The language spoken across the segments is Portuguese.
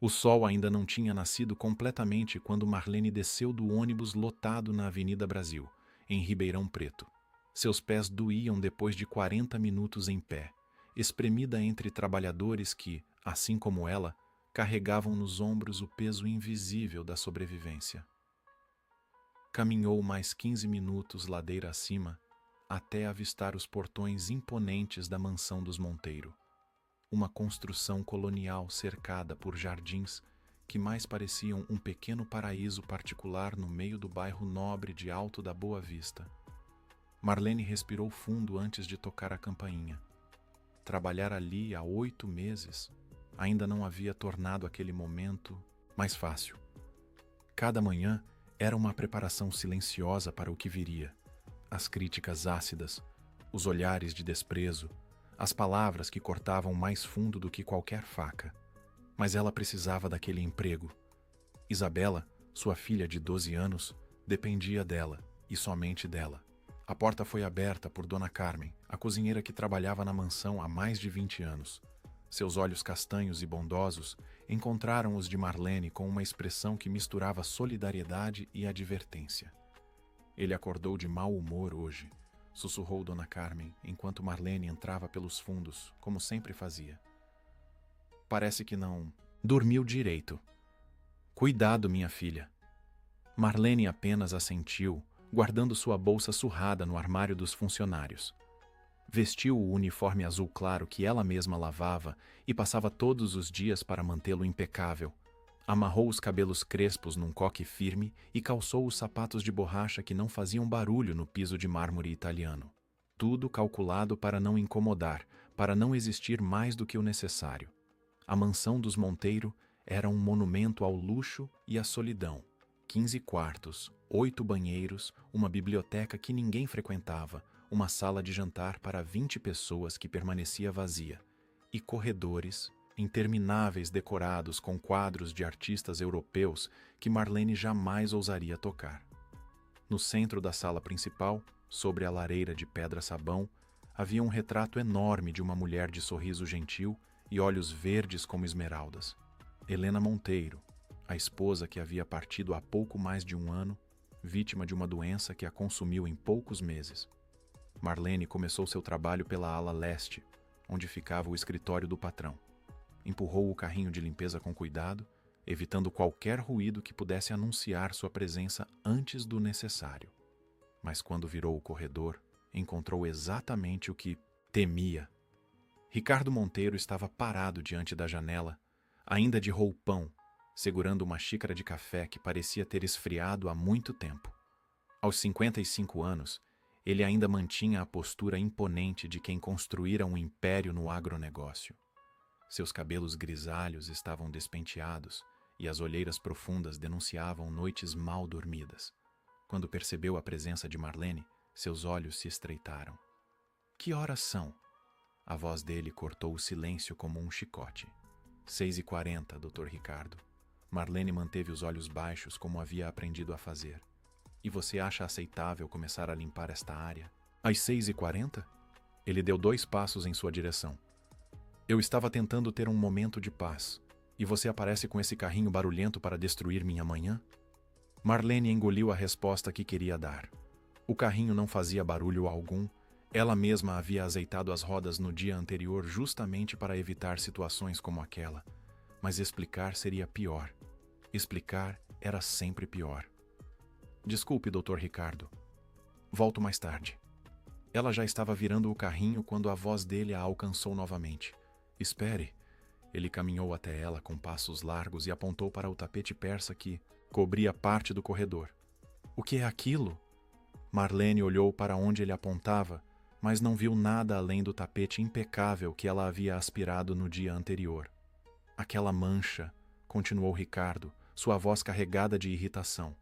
O sol ainda não tinha nascido completamente quando Marlene desceu do ônibus lotado na Avenida Brasil, em Ribeirão Preto. Seus pés doíam depois de 40 minutos em pé, espremida entre trabalhadores que, assim como ela, carregavam nos ombros o peso invisível da sobrevivência. Caminhou mais 15 minutos ladeira acima, até avistar os portões imponentes da mansão dos Monteiro, uma construção colonial cercada por jardins que mais pareciam um pequeno paraíso particular no meio do bairro nobre de Alto da Boa Vista. Marlene respirou fundo antes de tocar a campainha. Trabalhar ali há 8 meses ainda não havia tornado aquele momento mais fácil. Cada manhã era uma preparação silenciosa para o que viria. As críticas ácidas, os olhares de desprezo, as palavras que cortavam mais fundo do que qualquer faca. Mas ela precisava daquele emprego. Isabela, sua filha de 12 anos, dependia dela, e somente dela. A porta foi aberta por Dona Carmen, a cozinheira que trabalhava na mansão há mais de 20 anos. Seus olhos castanhos e bondosos encontraram os de Marlene com uma expressão que misturava solidariedade e advertência. Ele acordou de mau humor hoje, sussurrou Dona Carmen, enquanto Marlene entrava pelos fundos, como sempre fazia. Parece que não dormiu direito. Cuidado, minha filha. Marlene apenas assentiu, guardando sua bolsa surrada no armário dos funcionários. Vestiu o uniforme azul claro que ela mesma lavava e passava todos os dias para mantê-lo impecável. Amarrou os cabelos crespos num coque firme e calçou os sapatos de borracha que não faziam barulho no piso de mármore italiano. Tudo calculado para não incomodar, para não existir mais do que o necessário. A mansão dos Monteiro era um monumento ao luxo e à solidão. 15 quartos, 8 banheiros, uma biblioteca que ninguém frequentava, uma sala de jantar para 20 pessoas que permanecia vazia, e corredores intermináveis decorados com quadros de artistas europeus que Marlene jamais ousaria tocar. No centro da sala principal, sobre a lareira de pedra-sabão, havia um retrato enorme de uma mulher de sorriso gentil e olhos verdes como esmeraldas. Helena Monteiro, a esposa que havia partido há pouco mais de um ano, vítima de uma doença que a consumiu em poucos meses. Marlene começou seu trabalho pela ala leste, onde ficava o escritório do patrão. Empurrou o carrinho de limpeza com cuidado, evitando qualquer ruído que pudesse anunciar sua presença antes do necessário. Mas quando virou o corredor, encontrou exatamente o que temia. Ricardo Monteiro estava parado diante da janela, ainda de roupão, segurando uma xícara de café que parecia ter esfriado há muito tempo. Aos 55 anos, ele ainda mantinha a postura imponente de quem construíra um império no agronegócio. Seus cabelos grisalhos estavam despenteados e as olheiras profundas denunciavam noites mal dormidas. Quando percebeu a presença de Marlene, seus olhos se estreitaram. Que horas são? A voz dele cortou o silêncio como um chicote. 6h40, Dr. Ricardo. Marlene manteve os olhos baixos como havia aprendido a fazer. E você acha aceitável começar a limpar esta área? Às 6h40? Ele deu 2 passos em sua direção. Eu estava tentando ter um momento de paz, e você aparece com esse carrinho barulhento para destruir minha manhã? Marlene engoliu a resposta que queria dar. O carrinho não fazia barulho algum, ela mesma havia azeitado as rodas no dia anterior justamente para evitar situações como aquela. Mas explicar seria pior. Explicar era sempre pior. Desculpe, Dr. Ricardo. Volto mais tarde. Ela já estava virando o carrinho quando a voz dele a alcançou novamente. Espere. Ele caminhou até ela com passos largos e apontou para o tapete persa que cobria parte do corredor. O que é aquilo? Marlene olhou para onde ele apontava, mas não viu nada além do tapete impecável que ela havia aspirado no dia anterior. Aquela mancha, continuou Ricardo, sua voz carregada de irritação.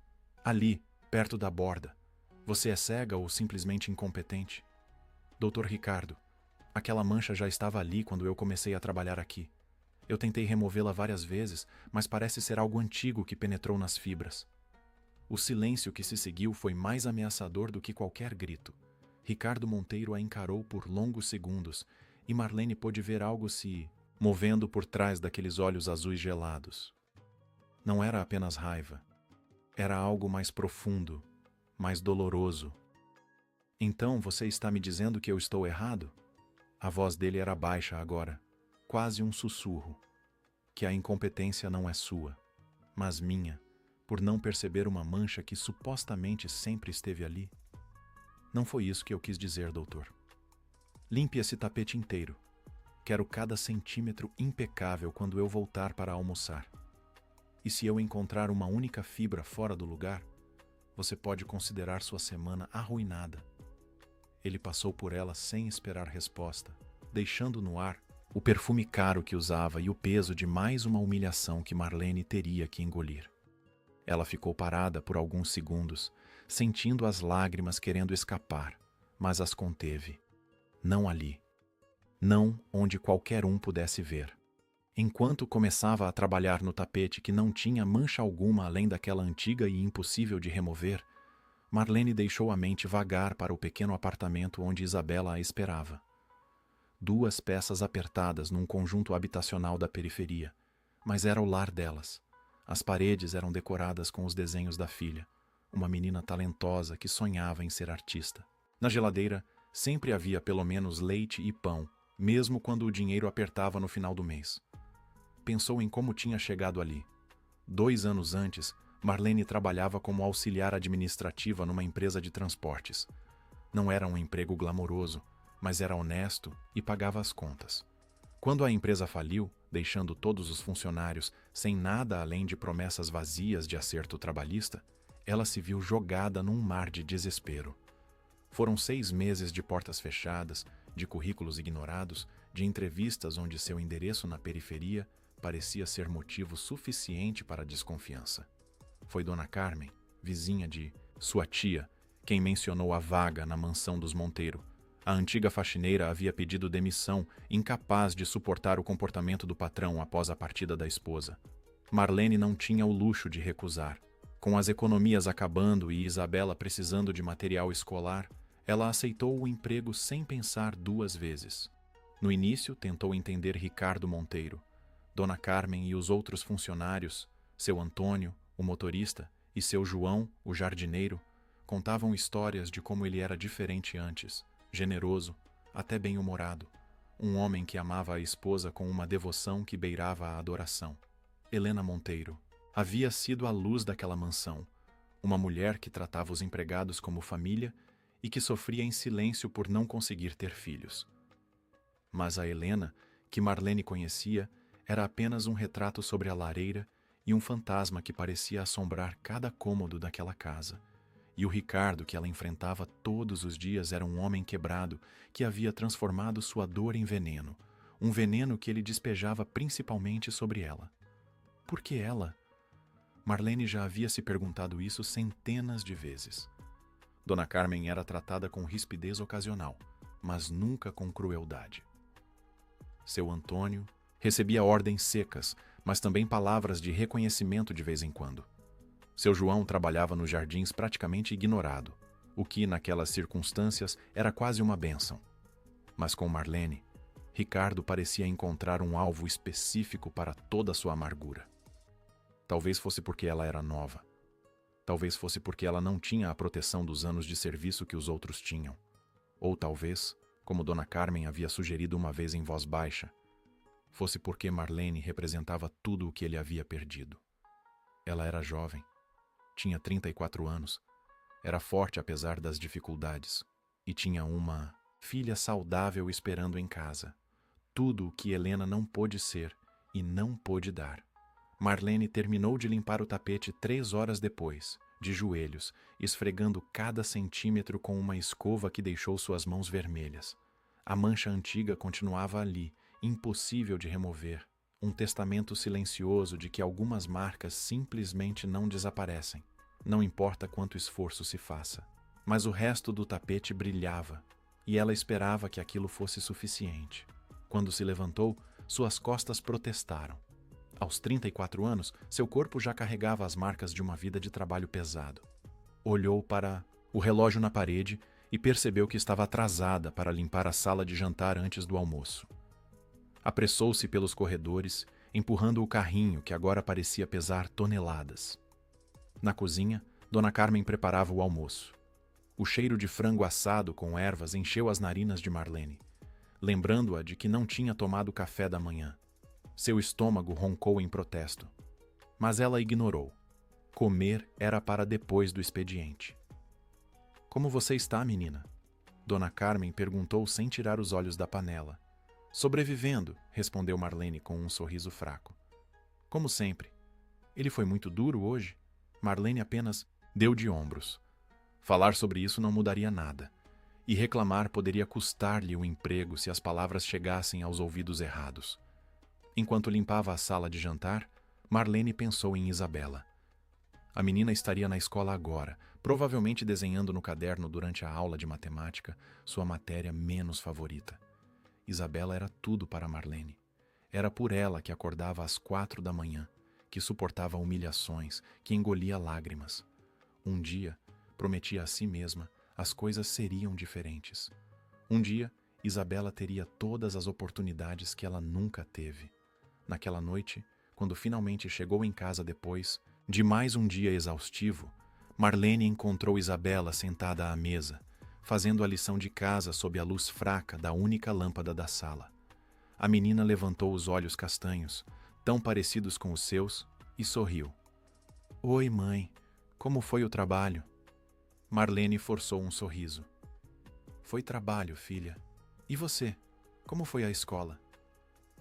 Ali, perto da borda. Você é cega ou simplesmente incompetente? Dr. Ricardo, aquela mancha já estava ali quando eu comecei a trabalhar aqui. Eu tentei removê-la várias vezes, mas parece ser algo antigo que penetrou nas fibras. O silêncio que se seguiu foi mais ameaçador do que qualquer grito. Ricardo Monteiro a encarou por longos segundos, e Marlene pôde ver algo se movendo por trás daqueles olhos azuis gelados. Não era apenas raiva. Era algo mais profundo, mais doloroso. Então você está me dizendo que eu estou errado? A voz dele era baixa agora, quase um sussurro. Que a incompetência não é sua, mas minha, por não perceber uma mancha que supostamente sempre esteve ali. Não foi isso que eu quis dizer, doutor. Limpe esse tapete inteiro. Quero cada centímetro impecável quando eu voltar para almoçar. E se eu encontrar uma única fibra fora do lugar, você pode considerar sua semana arruinada. Ele passou por ela sem esperar resposta, deixando no ar o perfume caro que usava e o peso de mais uma humilhação que Marlene teria que engolir. Ela ficou parada por alguns segundos, sentindo as lágrimas querendo escapar, mas as conteve. Não ali. Não onde qualquer um pudesse ver. Enquanto começava a trabalhar no tapete que não tinha mancha alguma além daquela antiga e impossível de remover, Marlene deixou a mente vagar para o pequeno apartamento onde Isabela a esperava. 2 peças apertadas num conjunto habitacional da periferia, mas era o lar delas. As paredes eram decoradas com os desenhos da filha, uma menina talentosa que sonhava em ser artista. Na geladeira, sempre havia pelo menos leite e pão, mesmo quando o dinheiro apertava no final do mês. Pensou em como tinha chegado ali. 2 anos antes, Marlene trabalhava como auxiliar administrativa numa empresa de transportes. Não era um emprego glamouroso, mas era honesto e pagava as contas. Quando a empresa faliu, deixando todos os funcionários sem nada além de promessas vazias de acerto trabalhista, ela se viu jogada num mar de desespero. Foram 6 meses de portas fechadas, de currículos ignorados, de entrevistas onde seu endereço na periferia parecia ser motivo suficiente para a desconfiança. Foi Dona Carmen, vizinha de sua tia, quem mencionou a vaga na mansão dos Monteiro. A antiga faxineira havia pedido demissão, incapaz de suportar o comportamento do patrão após a partida da esposa. Marlene não tinha o luxo de recusar. Com as economias acabando e Isabela precisando de material escolar, ela aceitou o emprego sem pensar 2 vezes. No início, tentou entender Ricardo Monteiro. Dona Carmen e os outros funcionários, seu Antônio, o motorista, e seu João, o jardineiro, contavam histórias de como ele era diferente antes. Generoso, até bem-humorado, um homem que amava a esposa com uma devoção que beirava a adoração. Helena Monteiro havia sido a luz daquela mansão, uma mulher que tratava os empregados como família e que sofria em silêncio por não conseguir ter filhos. Mas a Helena, que Marlene conhecia, era apenas um retrato sobre a lareira e um fantasma que parecia assombrar cada cômodo daquela casa. E o Ricardo que ela enfrentava todos os dias era um homem quebrado que havia transformado sua dor em veneno, um veneno que ele despejava principalmente sobre ela. Por que ela? Marlene já havia se perguntado isso centenas de vezes. Dona Carmen era tratada com rispidez ocasional, mas nunca com crueldade. Seu Antônio recebia ordens secas, mas também palavras de reconhecimento de vez em quando. Seu João trabalhava nos jardins praticamente ignorado, o que, naquelas circunstâncias, era quase uma bênção. Mas com Marlene, Ricardo parecia encontrar um alvo específico para toda a sua amargura. Talvez fosse porque ela era nova. Talvez fosse porque ela não tinha a proteção dos anos de serviço que os outros tinham. Ou talvez, como Dona Carmen havia sugerido uma vez em voz baixa, fosse porque Marlene representava tudo o que ele havia perdido. Ela era jovem. Tinha 34 anos, era forte apesar das dificuldades, e tinha uma filha saudável esperando em casa. Tudo o que Helena não pôde ser e não pôde dar. Marlene terminou de limpar o tapete 3 horas depois, de joelhos, esfregando cada centímetro com uma escova que deixou suas mãos vermelhas. A mancha antiga continuava ali, impossível de remover. Um testamento silencioso de que algumas marcas simplesmente não desaparecem. Não importa quanto esforço se faça. Mas o resto do tapete brilhava, e ela esperava que aquilo fosse suficiente. Quando se levantou, suas costas protestaram. Aos 34 anos, seu corpo já carregava as marcas de uma vida de trabalho pesado. Olhou para o relógio na parede e percebeu que estava atrasada para limpar a sala de jantar antes do almoço. Apressou-se pelos corredores, empurrando o carrinho que agora parecia pesar toneladas. Na cozinha, Dona Carmen preparava o almoço. O cheiro de frango assado com ervas encheu as narinas de Marlene, lembrando-a de que não tinha tomado café da manhã. Seu estômago roncou em protesto. Mas ela ignorou. Comer era para depois do expediente. "Como você está, menina?" Dona Carmen perguntou sem tirar os olhos da panela. "Sobrevivendo", respondeu Marlene com um sorriso fraco. "Como sempre. Ele foi muito duro hoje?" Marlene apenas deu de ombros. Falar sobre isso não mudaria nada. E reclamar poderia custar-lhe o emprego se as palavras chegassem aos ouvidos errados. Enquanto limpava a sala de jantar, Marlene pensou em Isabela. A menina estaria na escola agora, provavelmente desenhando no caderno durante a aula de matemática sua matéria menos favorita. Isabela era tudo para Marlene. Era por ela que acordava às 4 da manhã, que suportava humilhações, que engolia lágrimas. Um dia, prometia a si mesma, as coisas seriam diferentes. Um dia, Isabela teria todas as oportunidades que ela nunca teve. Naquela noite, quando finalmente chegou em casa depois de mais um dia exaustivo, Marlene encontrou Isabela sentada à mesa, fazendo a lição de casa sob a luz fraca da única lâmpada da sala. A menina levantou os olhos castanhos, tão parecidos com os seus, e sorriu. "Oi, mãe. Como foi o trabalho?" Marlene forçou um sorriso. "Foi trabalho, filha. E você? Como foi a escola?"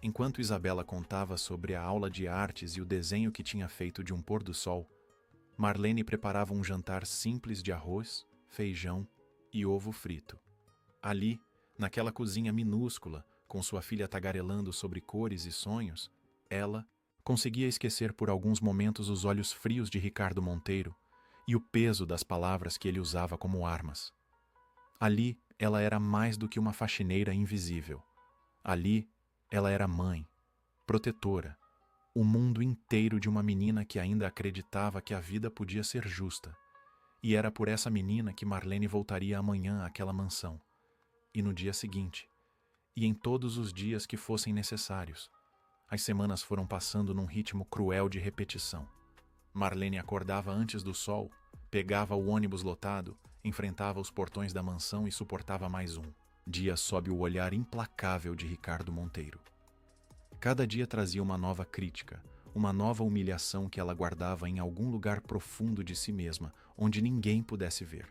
Enquanto Isabela contava sobre a aula de artes e o desenho que tinha feito de um pôr-do-sol, Marlene preparava um jantar simples de arroz, feijão e ovo frito. Ali, naquela cozinha minúscula, com sua filha tagarelando sobre cores e sonhos, ela conseguia esquecer por alguns momentos os olhos frios de Ricardo Monteiro e o peso das palavras que ele usava como armas. Ali, ela era mais do que uma faxineira invisível. Ali, ela era mãe, protetora, o mundo inteiro de uma menina que ainda acreditava que a vida podia ser justa. E era por essa menina que Marlene voltaria amanhã àquela mansão, e no dia seguinte, e em todos os dias que fossem necessários. As semanas foram passando num ritmo cruel de repetição. Marlene acordava antes do sol, pegava o ônibus lotado, enfrentava os portões da mansão e suportava mais um dia sob o olhar implacável de Ricardo Monteiro. Cada dia trazia uma nova crítica, uma nova humilhação que ela guardava em algum lugar profundo de si mesma, onde ninguém pudesse ver.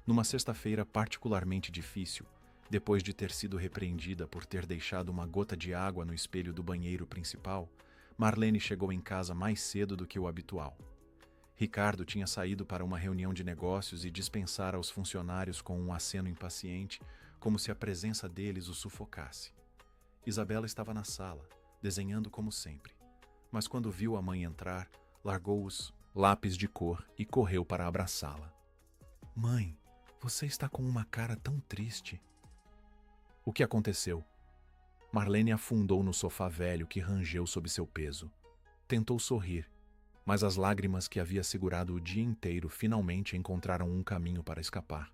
Numa sexta-feira particularmente difícil, depois de ter sido repreendida por ter deixado uma gota de água no espelho do banheiro principal, Marlene chegou em casa mais cedo do que o habitual. Ricardo tinha saído para uma reunião de negócios e dispensara aos funcionários com um aceno impaciente, como se a presença deles o sufocasse. Isabela estava na sala, desenhando como sempre, mas quando viu a mãe entrar, largou os lápis de cor e correu para abraçá-la. "Mãe, você está com uma cara tão triste." "O que aconteceu?" Marlene afundou no sofá velho que rangeu sob seu peso. Tentou sorrir, mas as lágrimas que havia segurado o dia inteiro finalmente encontraram um caminho para escapar.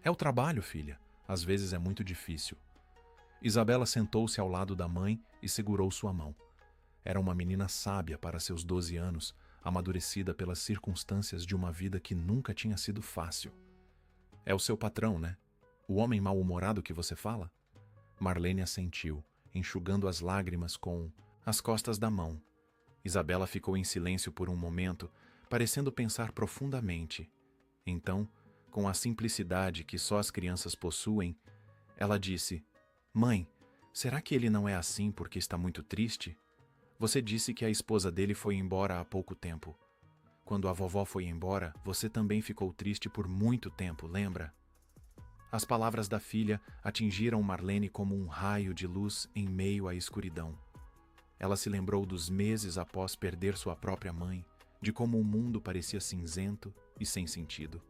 "É o trabalho, filha. Às vezes é muito difícil." Isabela sentou-se ao lado da mãe e segurou sua mão. Era uma menina sábia para seus 12 anos, amadurecida pelas circunstâncias de uma vida que nunca tinha sido fácil. "É o seu patrão, né? O homem mal-humorado que você fala?" Marlene assentiu, enxugando as lágrimas com as costas da mão. Isabela ficou em silêncio por um momento, parecendo pensar profundamente. Então, com a simplicidade que só as crianças possuem, ela disse: "Mãe, será que ele não é assim porque está muito triste? Você disse que a esposa dele foi embora há pouco tempo. Quando a vovó foi embora, você também ficou triste por muito tempo, lembra?" As palavras da filha atingiram Marlene como um raio de luz em meio à escuridão. Ela se lembrou dos meses após perder sua própria mãe, de como o mundo parecia cinzento e sem sentido,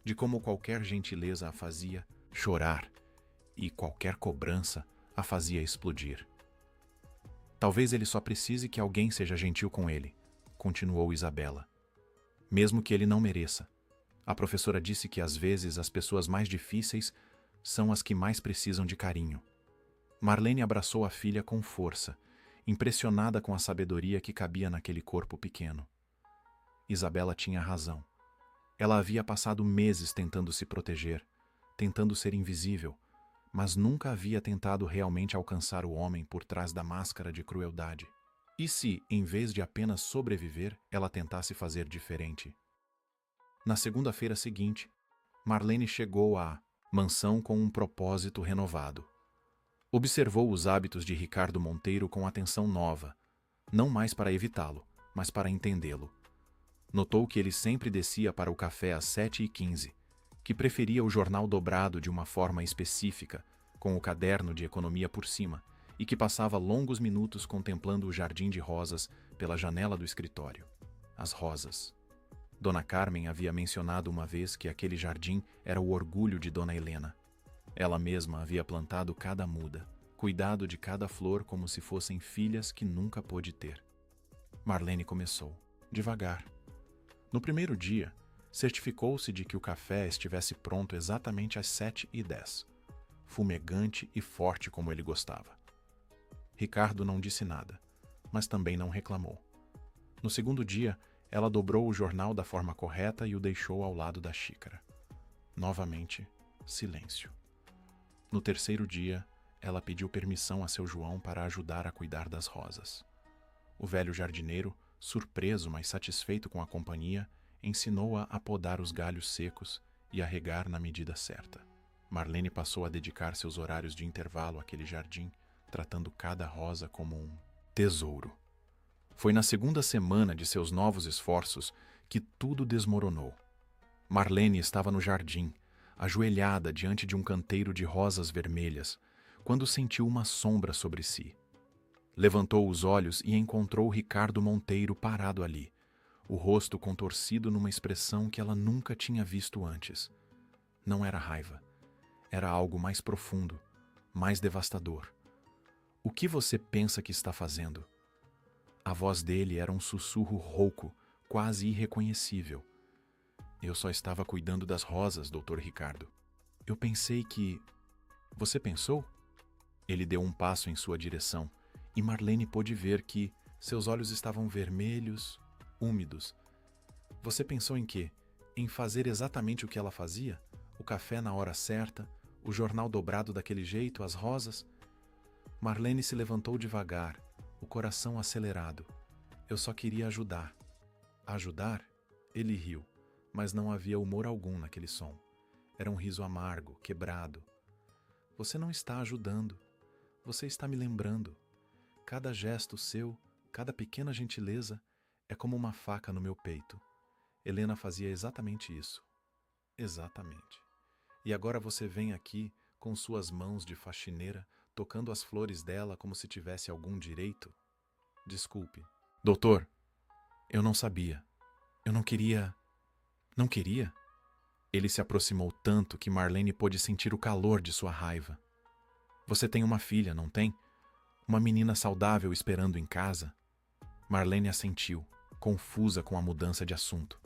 de como qualquer gentileza a fazia chorar e qualquer cobrança a fazia explodir. "Talvez ele só precise que alguém seja gentil com ele", continuou Isabela. "Mesmo que ele não mereça. A professora disse que às vezes as pessoas mais difíceis são as que mais precisam de carinho." Marlene abraçou a filha com força, impressionada com a sabedoria que cabia naquele corpo pequeno. Isabela tinha razão. Ela havia passado meses tentando se proteger, tentando ser invisível, mas nunca havia tentado realmente alcançar o homem por trás da máscara de crueldade. E se, em vez de apenas sobreviver, ela tentasse fazer diferente? Na segunda-feira seguinte, Marlene chegou à mansão com um propósito renovado. Observou os hábitos de Ricardo Monteiro com atenção nova, não mais para evitá-lo, mas para entendê-lo. Notou que ele sempre descia para o café às 7h15, que preferia o jornal dobrado de uma forma específica, com o caderno de economia por cima, e que passava longos minutos contemplando o jardim de rosas pela janela do escritório. As rosas. Dona Carmen havia mencionado uma vez que aquele jardim era o orgulho de Dona Helena. Ela mesma havia plantado cada muda, cuidado de cada flor como se fossem filhas que nunca pôde ter. Marlene começou, devagar. No primeiro dia, certificou-se de que o café estivesse pronto exatamente às 7h10, fumegante e forte como ele gostava. Ricardo não disse nada, mas também não reclamou. No segundo dia, ela dobrou o jornal da forma correta e o deixou ao lado da xícara. Novamente, silêncio. No terceiro dia, ela pediu permissão a seu João para ajudar a cuidar das rosas. O velho jardineiro, surpreso mas satisfeito com a companhia, ensinou-a a podar os galhos secos e a regar na medida certa. Marlene passou a dedicar seus horários de intervalo àquele jardim, tratando cada rosa como um tesouro. Foi na segunda semana de seus novos esforços que tudo desmoronou. Marlene estava no jardim, ajoelhada diante de um canteiro de rosas vermelhas, quando sentiu uma sombra sobre si. Levantou os olhos e encontrou Ricardo Monteiro parado ali, o rosto contorcido numa expressão que ela nunca tinha visto antes. Não era raiva. Era algo mais profundo, mais devastador. O que você pensa que está fazendo? A voz dele era um sussurro rouco, quase irreconhecível. Eu só estava cuidando das rosas, Dr. Ricardo. Eu pensei que... Você pensou? Ele deu um passo em sua direção, e Marlene pôde ver que seus olhos estavam vermelhos, úmidos. Você pensou em quê? Em fazer exatamente o que ela fazia? O café na hora certa, o jornal dobrado daquele jeito, as rosas? Marlene se levantou devagar, o coração acelerado. Eu só queria ajudar. Ajudar? Ele riu, mas não havia humor algum naquele som. Era um riso amargo, quebrado. Você não está ajudando. Você está me lembrando. Cada gesto seu, cada pequena gentileza, é como uma faca no meu peito. Helena fazia exatamente isso. Exatamente. E agora você vem aqui, com suas mãos de faxineira, tocando as flores dela como se tivesse algum direito? Desculpe. Doutor, eu não sabia. Eu não queria... Não queria? Ele se aproximou tanto que Marlene pôde sentir o calor de sua raiva. Você tem uma filha, não tem? Uma menina saudável esperando em casa? Marlene assentiu, confusa com a mudança de assunto.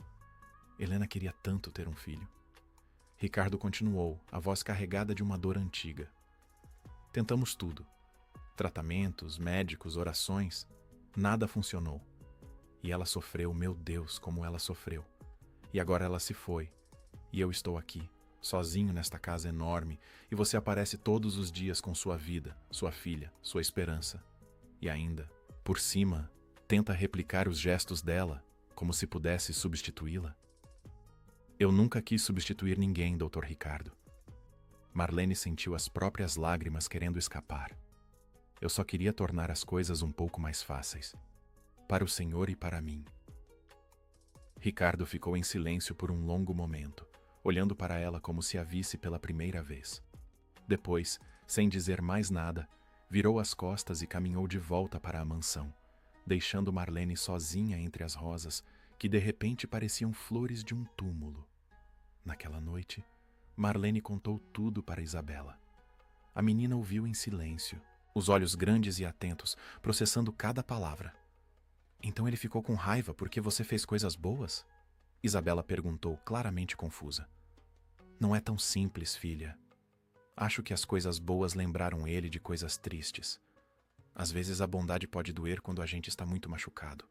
Helena queria tanto ter um filho. Ricardo continuou, a voz carregada de uma dor antiga. Tentamos tudo. Tratamentos, médicos, orações. Nada funcionou. E ela sofreu, meu Deus, como ela sofreu. E agora ela se foi. E eu estou aqui, sozinho nesta casa enorme, e você aparece todos os dias com sua vida, sua filha, sua esperança. E ainda, por cima, tenta replicar os gestos dela, como se pudesse substituí-la. Eu nunca quis substituir ninguém, Dr. Ricardo. Marlene sentiu as próprias lágrimas querendo escapar. Eu só queria tornar as coisas um pouco mais fáceis. Para o senhor e para mim. Ricardo ficou em silêncio por um longo momento, olhando para ela como se a visse pela primeira vez. Depois, sem dizer mais nada, virou as costas e caminhou de volta para a mansão, deixando Marlene sozinha entre as rosas, que de repente pareciam flores de um túmulo. Naquela noite, Marlene contou tudo para Isabela. A menina ouviu em silêncio, os olhos grandes e atentos, processando cada palavra. Então ele ficou com raiva porque você fez coisas boas? Isabela perguntou, claramente confusa. Não é tão simples, filha. Acho que as coisas boas lembraram ele de coisas tristes. Às vezes a bondade pode doer quando a gente está muito machucado.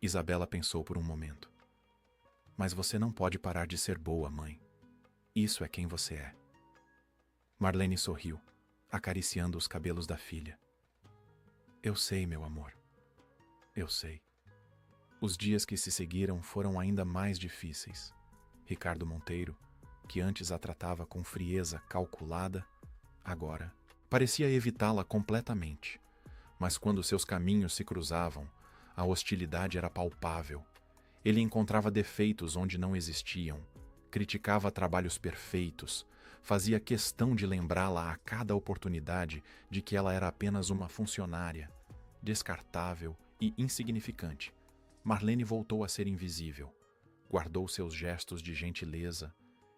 Isabela pensou por um momento. Mas você não pode parar de ser boa, mãe. Isso é quem você é. Marlene sorriu, acariciando os cabelos da filha. Eu sei, meu amor. Eu sei. Os dias que se seguiram foram ainda mais difíceis. Ricardo Monteiro, que antes a tratava com frieza calculada, agora parecia evitá-la completamente. Mas quando seus caminhos se cruzavam, a hostilidade era palpável. Ele encontrava defeitos onde não existiam, criticava trabalhos perfeitos, fazia questão de lembrá-la a cada oportunidade de que ela era apenas uma funcionária, descartável e insignificante. Marlene voltou a ser invisível, guardou seus gestos de gentileza,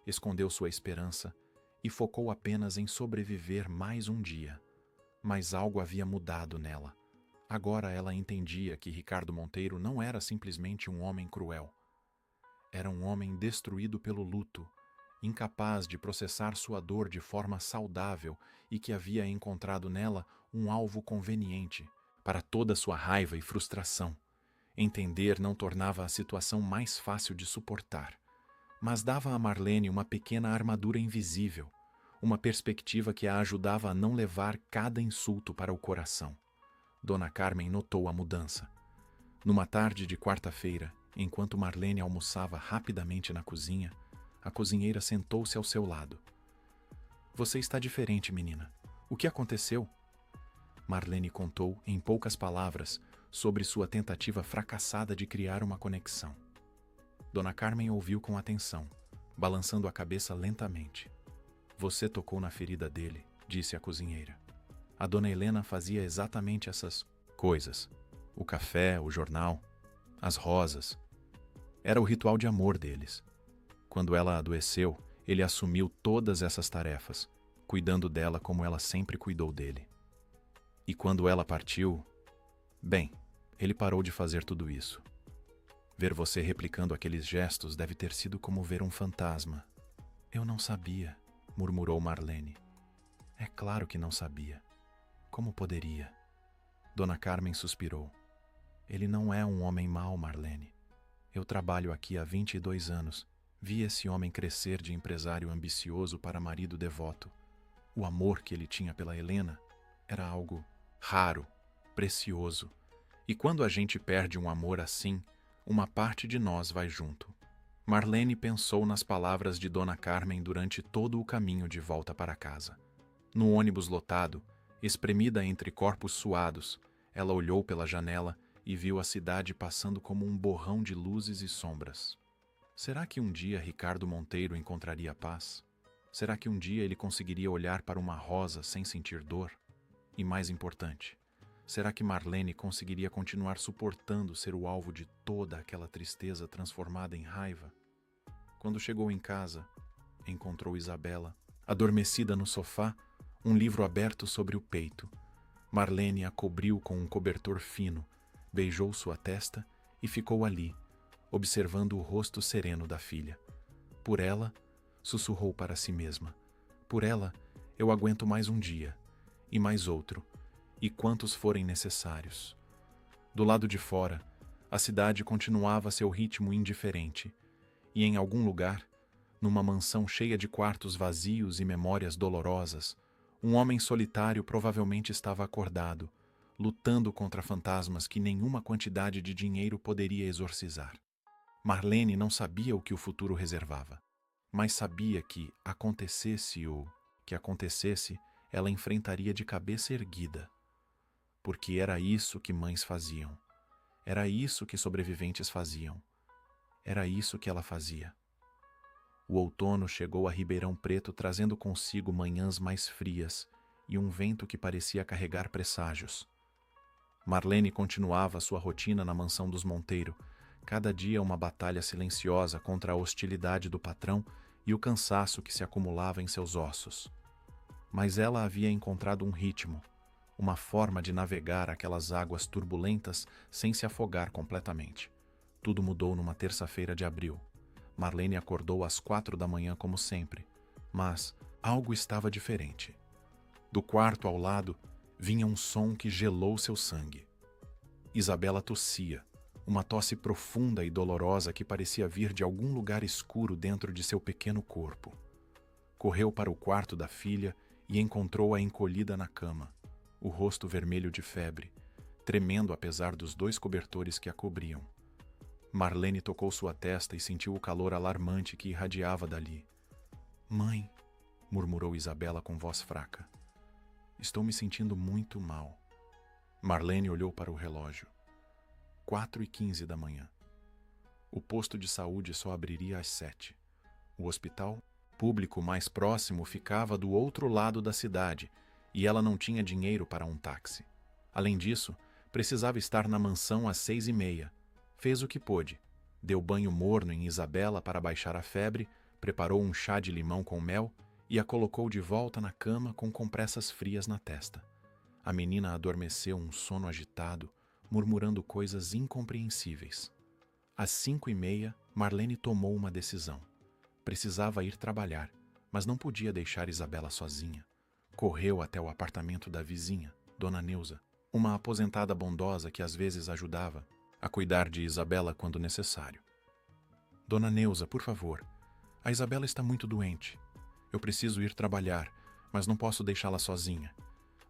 escondeu sua esperança e focou apenas em sobreviver mais um dia. Mas algo havia mudado nela. Agora ela entendia que Ricardo Monteiro não era simplesmente um homem cruel. Era um homem destruído pelo luto, incapaz de processar sua dor de forma saudável e que havia encontrado nela um alvo conveniente para toda sua raiva e frustração. Entender não tornava a situação mais fácil de suportar, mas dava a Marlene uma pequena armadura invisível, uma perspectiva que a ajudava a não levar cada insulto para o coração. Dona Carmen notou a mudança. Numa tarde de quarta-feira, enquanto Marlene almoçava rapidamente na cozinha, a cozinheira sentou-se ao seu lado. Você está diferente, menina. O que aconteceu? Marlene contou, em poucas palavras, sobre sua tentativa fracassada de criar uma conexão. Dona Carmen ouviu com atenção, balançando a cabeça lentamente. Você tocou na ferida dele, disse a cozinheira. A dona Helena fazia exatamente essas coisas. O café, o jornal, as rosas. Era o ritual de amor deles. Quando ela adoeceu, ele assumiu todas essas tarefas, cuidando dela como ela sempre cuidou dele. E quando ela partiu, bem, ele parou de fazer tudo isso. Ver você replicando aqueles gestos deve ter sido como ver um fantasma. Eu não sabia, murmurou Marlene. É claro que não sabia. Como poderia? Dona Carmen suspirou. Ele não é um homem mau, Marlene. Eu trabalho aqui há 22 anos. Vi esse homem crescer de empresário ambicioso para marido devoto. O amor que ele tinha pela Helena era algo raro, precioso. E quando a gente perde um amor assim, uma parte de nós vai junto. Marlene pensou nas palavras de Dona Carmen durante todo o caminho de volta para casa. No ônibus lotado, espremida entre corpos suados, ela olhou pela janela e viu a cidade passando como um borrão de luzes e sombras. Será que um dia Ricardo Monteiro encontraria paz? Será que um dia ele conseguiria olhar para uma rosa sem sentir dor? E mais importante, será que Marlene conseguiria continuar suportando ser o alvo de toda aquela tristeza transformada em raiva? Quando chegou em casa, encontrou Isabela, adormecida no sofá, um livro aberto sobre o peito. Marlene a cobriu com um cobertor fino, beijou sua testa e ficou ali, observando o rosto sereno da filha. Por ela, sussurrou para si mesma. Por ela, eu aguento mais um dia, e mais outro, e quantos forem necessários. Do lado de fora, a cidade continuava seu ritmo indiferente, e em algum lugar, numa mansão cheia de quartos vazios e memórias dolorosas, um homem solitário provavelmente estava acordado, lutando contra fantasmas que nenhuma quantidade de dinheiro poderia exorcizar. Marlene não sabia o que o futuro reservava, mas sabia que, acontecesse o que acontecesse, ela enfrentaria de cabeça erguida. Porque era isso que mães faziam. Era isso que sobreviventes faziam. Era isso que ela fazia. O outono chegou a Ribeirão Preto trazendo consigo manhãs mais frias e um vento que parecia carregar presságios. Marlene continuava sua rotina na mansão dos Monteiro, cada dia uma batalha silenciosa contra a hostilidade do patrão e o cansaço que se acumulava em seus ossos. Mas ela havia encontrado um ritmo, uma forma de navegar aquelas águas turbulentas sem se afogar completamente. Tudo mudou numa terça-feira de abril. Marlene acordou às 4 da manhã como sempre, mas, Algo estava diferente. Do quarto ao lado vinha um som que gelou seu sangue. Isabela tossia, uma tosse profunda e dolorosa que parecia vir de algum lugar escuro dentro de seu pequeno corpo. Correu para o quarto da filha e encontrou-a encolhida na cama, o rosto vermelho de febre, tremendo apesar dos 2 cobertores que a cobriam. Marlene tocou sua testa e sentiu o calor alarmante que irradiava dali. "Mãe", murmurou Isabela com voz fraca. "Estou me sentindo muito mal." Marlene olhou para o relógio. 4h15 da manhã. O posto de saúde só abriria às 7. O hospital público mais próximo ficava do outro lado da cidade e ela não tinha dinheiro para um táxi. Além disso, precisava estar na mansão às 6h30. Fez o que pôde. Deu banho morno em Isabela para baixar a febre, preparou um chá de limão com mel e a colocou de volta na cama com compressas frias na testa. A menina adormeceu um sono agitado, murmurando coisas incompreensíveis. Às 5h30, Marlene tomou uma decisão. Precisava ir trabalhar, mas não podia deixar Isabela sozinha. Correu até o apartamento da vizinha, Dona Neuza, uma aposentada bondosa que às vezes ajudava a cuidar de Isabela quando necessário. "Dona Neuza, por favor, a Isabela está muito doente. Eu preciso ir trabalhar, mas não posso deixá-la sozinha.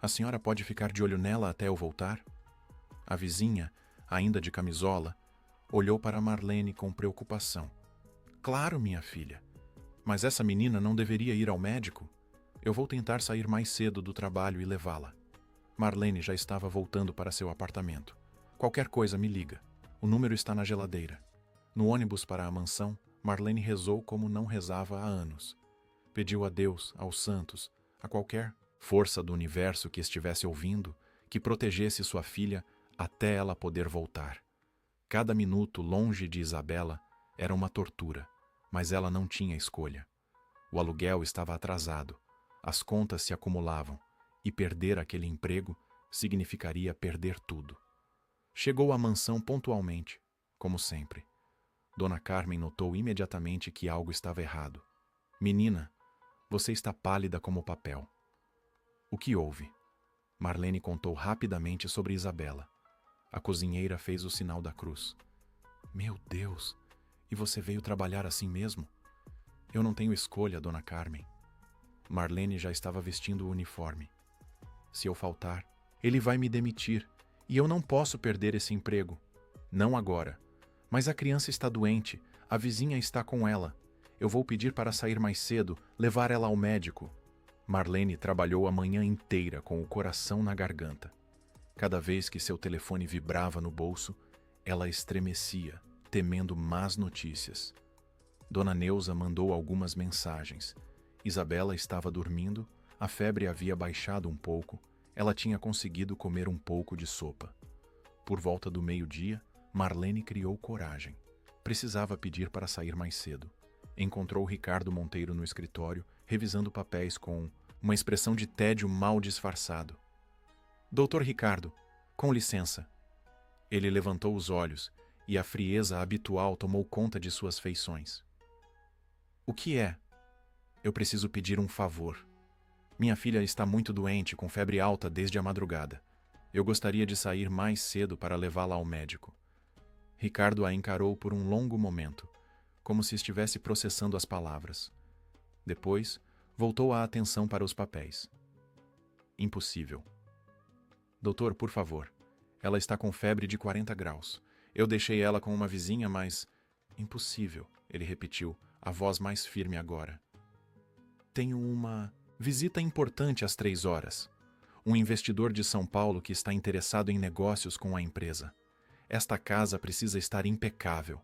A senhora pode ficar de olho nela até eu voltar?" A vizinha, ainda de camisola, olhou para Marlene com preocupação. "Claro, minha filha. Mas essa menina não deveria ir ao médico? Eu vou tentar sair mais cedo do trabalho e levá-la." Marlene já estava voltando para seu apartamento. "Qualquer coisa, me liga. O número está na geladeira." No ônibus para a mansão, Marlene rezou como não rezava há anos. Pediu a Deus, aos santos, a qualquer força do universo que estivesse ouvindo, que protegesse sua filha até ela poder voltar. Cada minuto longe de Isabela era uma tortura, mas ela não tinha escolha. O aluguel estava atrasado, as contas se acumulavam, e perder aquele emprego significaria perder tudo. Chegou à mansão pontualmente, como sempre. Dona Carmen notou imediatamente que algo estava errado. "Menina, você está pálida como papel." "O que houve?" Marlene contou rapidamente sobre Isabela. A cozinheira fez o sinal da cruz. "Meu Deus! E você veio trabalhar assim mesmo?" "Eu não tenho escolha, Dona Carmen." Marlene já estava vestindo o uniforme. "Se eu faltar, ele vai me demitir, e eu não posso perder esse emprego." "Não agora. Mas a criança está doente, a vizinha está com ela. Eu vou pedir para sair mais cedo, levar ela ao médico." Marlene trabalhou a manhã inteira com o coração na garganta. Cada vez que seu telefone vibrava no bolso, ela estremecia, temendo más notícias. Dona Neuza mandou algumas mensagens. Isabela estava dormindo, a febre havia baixado um pouco, ela tinha conseguido comer um pouco de sopa. Por volta do meio-dia, Marlene criou coragem. Precisava pedir para sair mais cedo. Encontrou Ricardo Monteiro no escritório, revisando papéis com uma expressão de tédio mal disfarçado. "Doutor Ricardo, com licença." Ele levantou os olhos e a frieza habitual tomou conta de suas feições. "O que é?" "Eu preciso pedir um favor. Minha filha está muito doente, com febre alta desde a madrugada. Eu gostaria de sair mais cedo para levá-la ao médico." Ricardo a encarou por um longo momento, como se estivesse processando as palavras. Depois, voltou a atenção para os papéis. "Impossível." "Doutor, por favor. Ela está com febre de 40 graus. Eu deixei ela com uma vizinha, mas..." "Impossível", ele repetiu, a voz mais firme agora. "Tenho uma visita importante às 3h. Um investidor de São Paulo que está interessado em negócios com a empresa. Esta casa precisa estar impecável.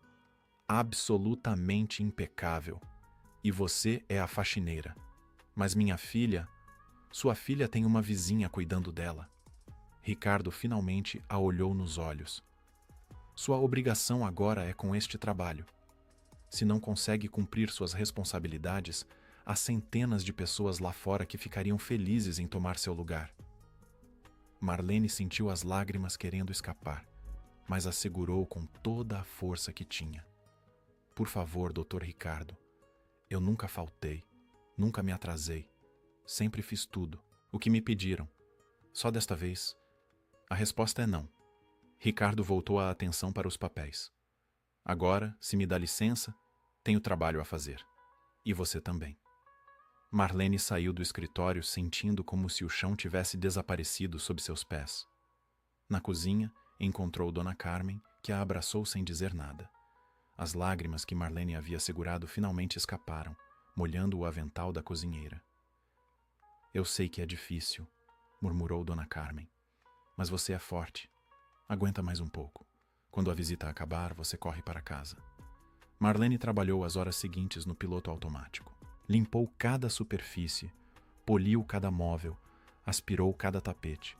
Absolutamente impecável. E você é a faxineira. Mas minha filha... Sua filha tem uma vizinha cuidando dela." Ricardo finalmente a olhou nos olhos. "Sua obrigação agora é com este trabalho. Se não consegue cumprir suas responsabilidades, há centenas de pessoas lá fora que ficariam felizes em tomar seu lugar." Marlene sentiu as lágrimas querendo escapar, mas as segurou com toda a força que tinha. "Por favor, Dr. Ricardo, eu nunca faltei, nunca me atrasei. Sempre fiz tudo. O que me pediram. Só desta vez, a resposta é não. Ricardo voltou a atenção para os papéis. Agora, se me dá licença, tenho trabalho a fazer. E você também. Marlene saiu do escritório sentindo como se o chão tivesse desaparecido sob seus pés. Na cozinha, encontrou Dona Carmen, que a abraçou sem dizer nada. As lágrimas que Marlene havia segurado finalmente escaparam, molhando o avental da cozinheira. Eu sei que é difícil, murmurou Dona Carmen, mas você é forte. Aguenta mais um pouco. Quando a visita acabar, você corre para casa. Marlene trabalhou as horas seguintes no piloto automático. Limpou cada superfície, poliu cada móvel, aspirou cada tapete.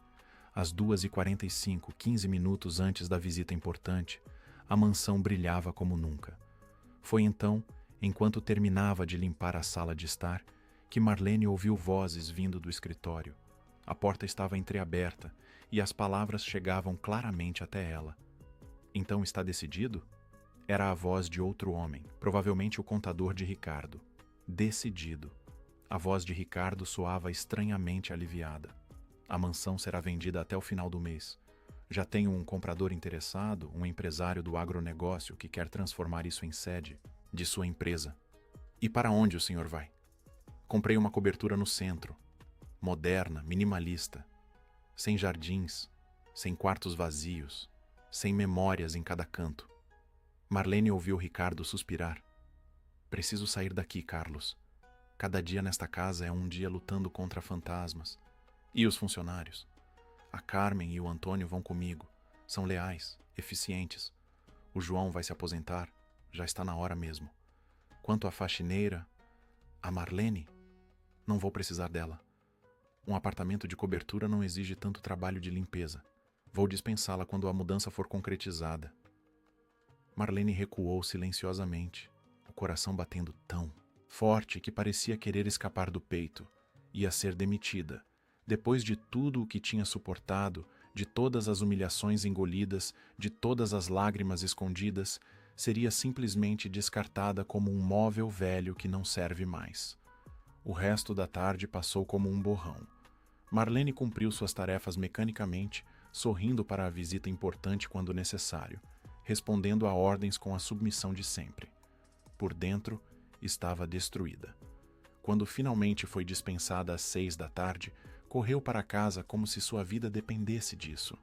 Às 2h45, 15 minutos antes da visita importante, a mansão brilhava como nunca. Foi então, enquanto terminava de limpar a sala de estar, que Marlene ouviu vozes vindo do escritório. A porta estava entreaberta e as palavras chegavam claramente até ela. Então está decidido? Era a voz de outro homem, provavelmente o contador de Ricardo. Decidido. A voz de Ricardo soava estranhamente aliviada. A mansão será vendida até o final do mês. Já tenho um comprador interessado, um empresário do agronegócio que quer transformar isso em sede de sua empresa. E para onde o senhor vai? Comprei uma cobertura no centro. Moderna, minimalista. Sem jardins, sem quartos vazios, sem memórias em cada canto. Marlene ouviu Ricardo suspirar. Preciso sair daqui, Carlos. Cada dia nesta casa é um dia lutando contra fantasmas. E os funcionários? A Carmen e o Antônio vão comigo. São leais, eficientes. O João vai se aposentar. Já está na hora mesmo. Quanto à faxineira, a Marlene, não vou precisar dela. Um apartamento de cobertura não exige tanto trabalho de limpeza. Vou dispensá-la quando a mudança for concretizada. Marlene recuou silenciosamente, o coração batendo tão forte que parecia querer escapar do peito. Ia ser demitida. Depois de tudo o que tinha suportado, de todas as humilhações engolidas, de todas as lágrimas escondidas, seria simplesmente descartada como um móvel velho que não serve mais. O resto da tarde passou como um borrão. Marlene cumpriu suas tarefas mecanicamente, sorrindo para a visita importante quando necessário, respondendo a ordens com a submissão de sempre. Por dentro, estava destruída. Quando finalmente foi dispensada às 6 da tarde, correu para casa como se sua vida dependesse disso.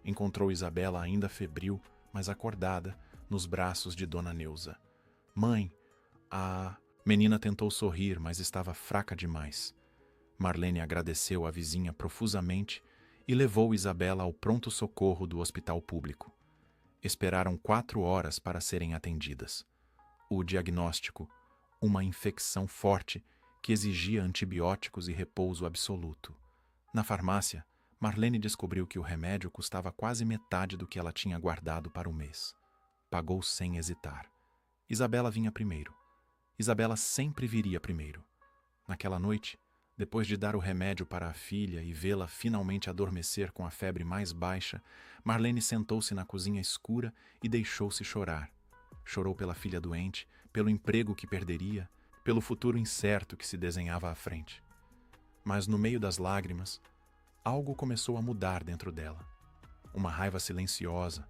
Encontrou Isabela ainda febril, mas acordada, nos braços de Dona Neuza. Mãe, a menina tentou sorrir, mas estava fraca demais. Marlene agradeceu à vizinha profusamente e levou Isabela ao pronto-socorro do hospital público. Esperaram 4 horas para serem atendidas. O diagnóstico: uma infecção forte que exigia antibióticos e repouso absoluto. Na farmácia, Marlene descobriu que o remédio custava quase metade do que ela tinha guardado para o mês. Pagou sem hesitar. Isabela vinha primeiro. Isabela sempre viria primeiro. Naquela noite, depois de dar o remédio para a filha e vê-la finalmente adormecer com a febre mais baixa, Marlene sentou-se na cozinha escura e deixou-se chorar. Chorou pela filha doente, pelo emprego que perderia, pelo futuro incerto que se desenhava à frente. Mas no meio das lágrimas, algo começou a mudar dentro dela. Uma raiva silenciosa,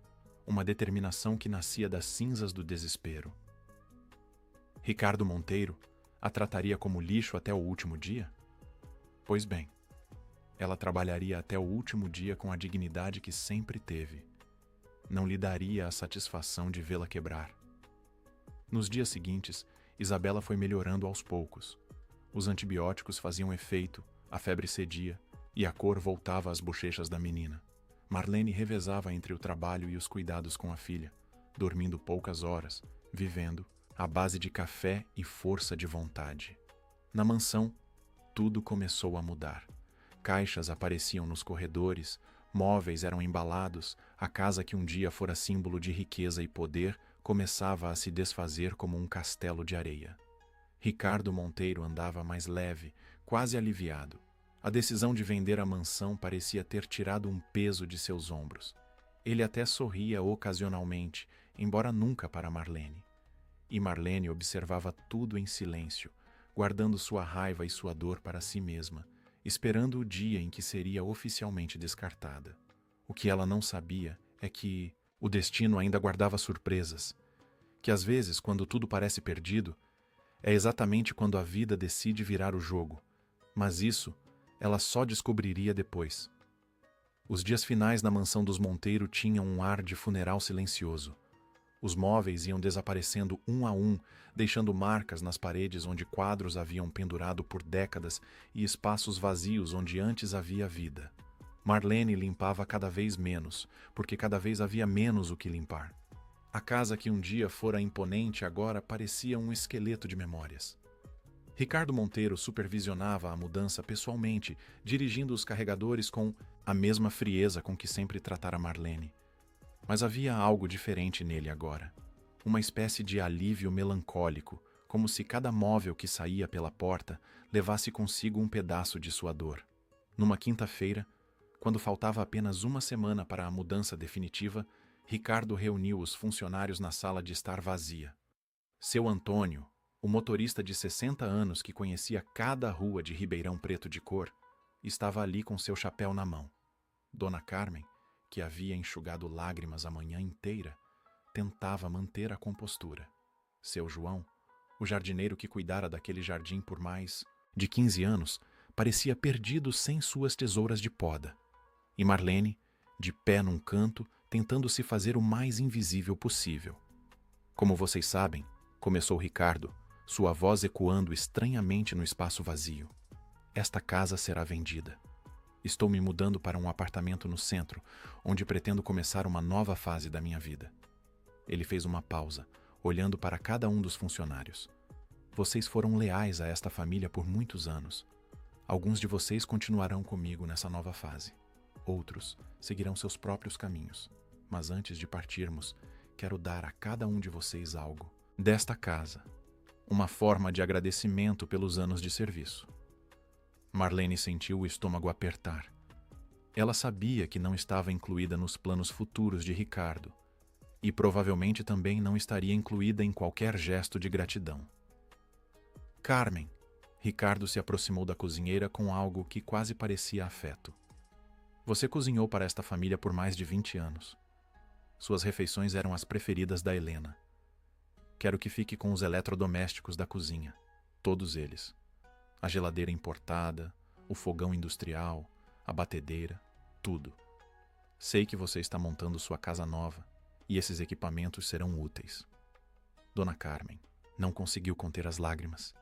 uma determinação que nascia das cinzas do desespero. Ricardo Monteiro a trataria como lixo até o último dia? Pois bem, ela trabalharia até o último dia com a dignidade que sempre teve. Não lhe daria a satisfação de vê-la quebrar. Nos dias seguintes, Isabela foi melhorando aos poucos. Os antibióticos faziam efeito, a febre cedia e a cor voltava às bochechas da menina. Marlene revezava entre o trabalho e os cuidados com a filha, dormindo poucas horas, vivendo à base de café e força de vontade. Na mansão, tudo começou a mudar. Caixas apareciam nos corredores, móveis eram embalados, a casa que um dia fora símbolo de riqueza e poder começava a se desfazer como um castelo de areia. Ricardo Monteiro andava mais leve, quase aliviado. A decisão de vender a mansão parecia ter tirado um peso de seus ombros. Ele até sorria ocasionalmente, embora nunca para Marlene. E Marlene observava tudo em silêncio, guardando sua raiva e sua dor para si mesma, esperando o dia em que seria oficialmente descartada. O que ela não sabia é que o destino ainda guardava surpresas, que às vezes, quando tudo parece perdido, é exatamente quando a vida decide virar o jogo, mas isso ela só descobriria depois. Os dias finais na mansão dos Monteiro tinham um ar de funeral silencioso. Os móveis iam desaparecendo um a um, deixando marcas nas paredes onde quadros haviam pendurado por décadas e espaços vazios onde antes havia vida. Marlene limpava cada vez menos, porque cada vez havia menos o que limpar. A casa que um dia fora imponente agora parecia um esqueleto de memórias. Ricardo Monteiro supervisionava a mudança pessoalmente, dirigindo os carregadores com a mesma frieza com que sempre tratara Marlene. Mas havia algo diferente nele agora. Uma espécie de alívio melancólico, como se cada móvel que saía pela porta levasse consigo um pedaço de sua dor. Numa quinta-feira, quando faltava apenas uma semana para a mudança definitiva, Ricardo reuniu os funcionários na sala de estar vazia. Seu Antônio, o motorista de 60 anos que conhecia cada rua de Ribeirão Preto de cor, estava ali com seu chapéu na mão. Dona Carmen, que havia enxugado lágrimas a manhã inteira, tentava manter a compostura. Seu João, o jardineiro que cuidara daquele jardim por mais de 15 anos, parecia perdido sem suas tesouras de poda. E Marlene, de pé num canto, tentando se fazer o mais invisível possível. Como vocês sabem, começou Ricardo, sua voz ecoando estranhamente no espaço vazio. Esta casa será vendida. Estou me mudando para um apartamento no centro, onde pretendo começar uma nova fase da minha vida. Ele fez uma pausa, olhando para cada um dos funcionários. Vocês foram leais a esta família por muitos anos. Alguns de vocês continuarão comigo nessa nova fase. Outros seguirão seus próprios caminhos. Mas antes de partirmos, quero dar a cada um de vocês algo desta casa. Uma forma de agradecimento pelos anos de serviço. Marlene sentiu o estômago apertar. Ela sabia que não estava incluída nos planos futuros de Ricardo e provavelmente também não estaria incluída em qualquer gesto de gratidão. Carmen, Ricardo se aproximou da cozinheira com algo que quase parecia afeto. Você cozinhou para esta família por mais de 20 anos. Suas refeições eram as preferidas da Helena. Quero que fique com os eletrodomésticos da cozinha, todos eles. A geladeira importada, o fogão industrial, a batedeira, tudo. Sei que você está montando sua casa nova e esses equipamentos serão úteis. Dona Carmen não conseguiu conter as lágrimas.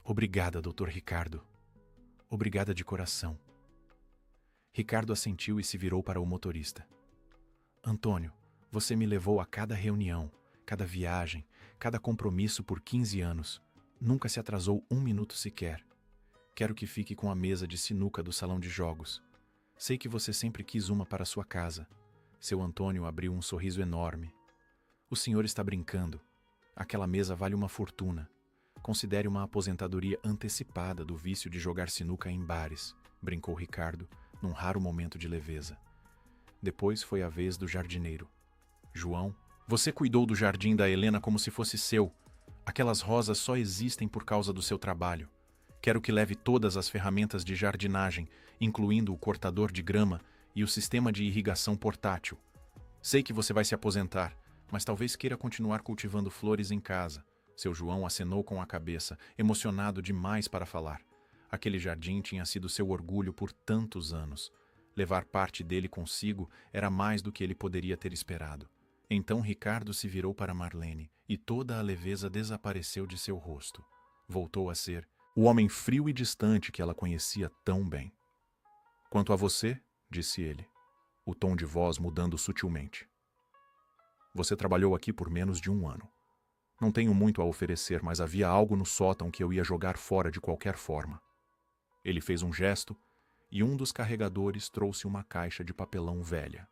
Obrigada, Dr. Ricardo. Obrigada de coração. Ricardo assentiu e se virou para o motorista. Antônio, você me levou a cada reunião, cada viagem, cada compromisso por 15 anos. Nunca se atrasou um minuto sequer. Quero que fique com a mesa de sinuca do salão de jogos. Sei que você sempre quis uma para sua casa. Seu Antônio abriu um sorriso enorme. O senhor está brincando. Aquela mesa vale uma fortuna. Considere uma aposentadoria antecipada do vício de jogar sinuca em bares, brincou Ricardo, num raro momento de leveza. Depois foi a vez do jardineiro. João, você cuidou do jardim da Helena como se fosse seu. Aquelas rosas só existem por causa do seu trabalho. Quero que leve todas as ferramentas de jardinagem, incluindo o cortador de grama e o sistema de irrigação portátil. Sei que você vai se aposentar, mas talvez queira continuar cultivando flores em casa. Seu João acenou com a cabeça, emocionado demais para falar. Aquele jardim tinha sido seu orgulho por tantos anos. Levar parte dele consigo era mais do que ele poderia ter esperado. Então Ricardo se virou para Marlene e toda a leveza desapareceu de seu rosto. Voltou a ser o homem frio e distante que ela conhecia tão bem. Quanto a você, disse ele, o tom de voz mudando sutilmente. Você trabalhou aqui por menos de 1 ano. Não tenho muito a oferecer, mas havia algo no sótão que eu ia jogar fora de qualquer forma. Ele fez um gesto e um dos carregadores trouxe uma caixa de papelão velha.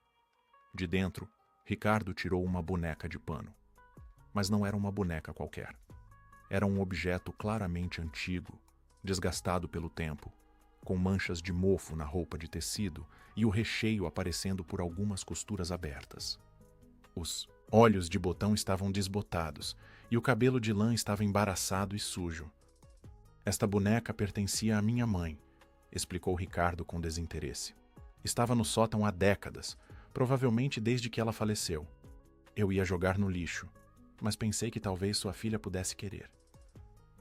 De dentro, Ricardo tirou uma boneca de pano. Mas não era uma boneca qualquer. Era um objeto claramente antigo, desgastado pelo tempo, com manchas de mofo na roupa de tecido e o recheio aparecendo por algumas costuras abertas. Os olhos de botão estavam desbotados e o cabelo de lã estava embaraçado e sujo. Esta boneca pertencia à minha mãe, explicou Ricardo com desinteresse. Estava no sótão há décadas, provavelmente desde que ela faleceu. Eu ia jogar no lixo, mas pensei que talvez sua filha pudesse querer.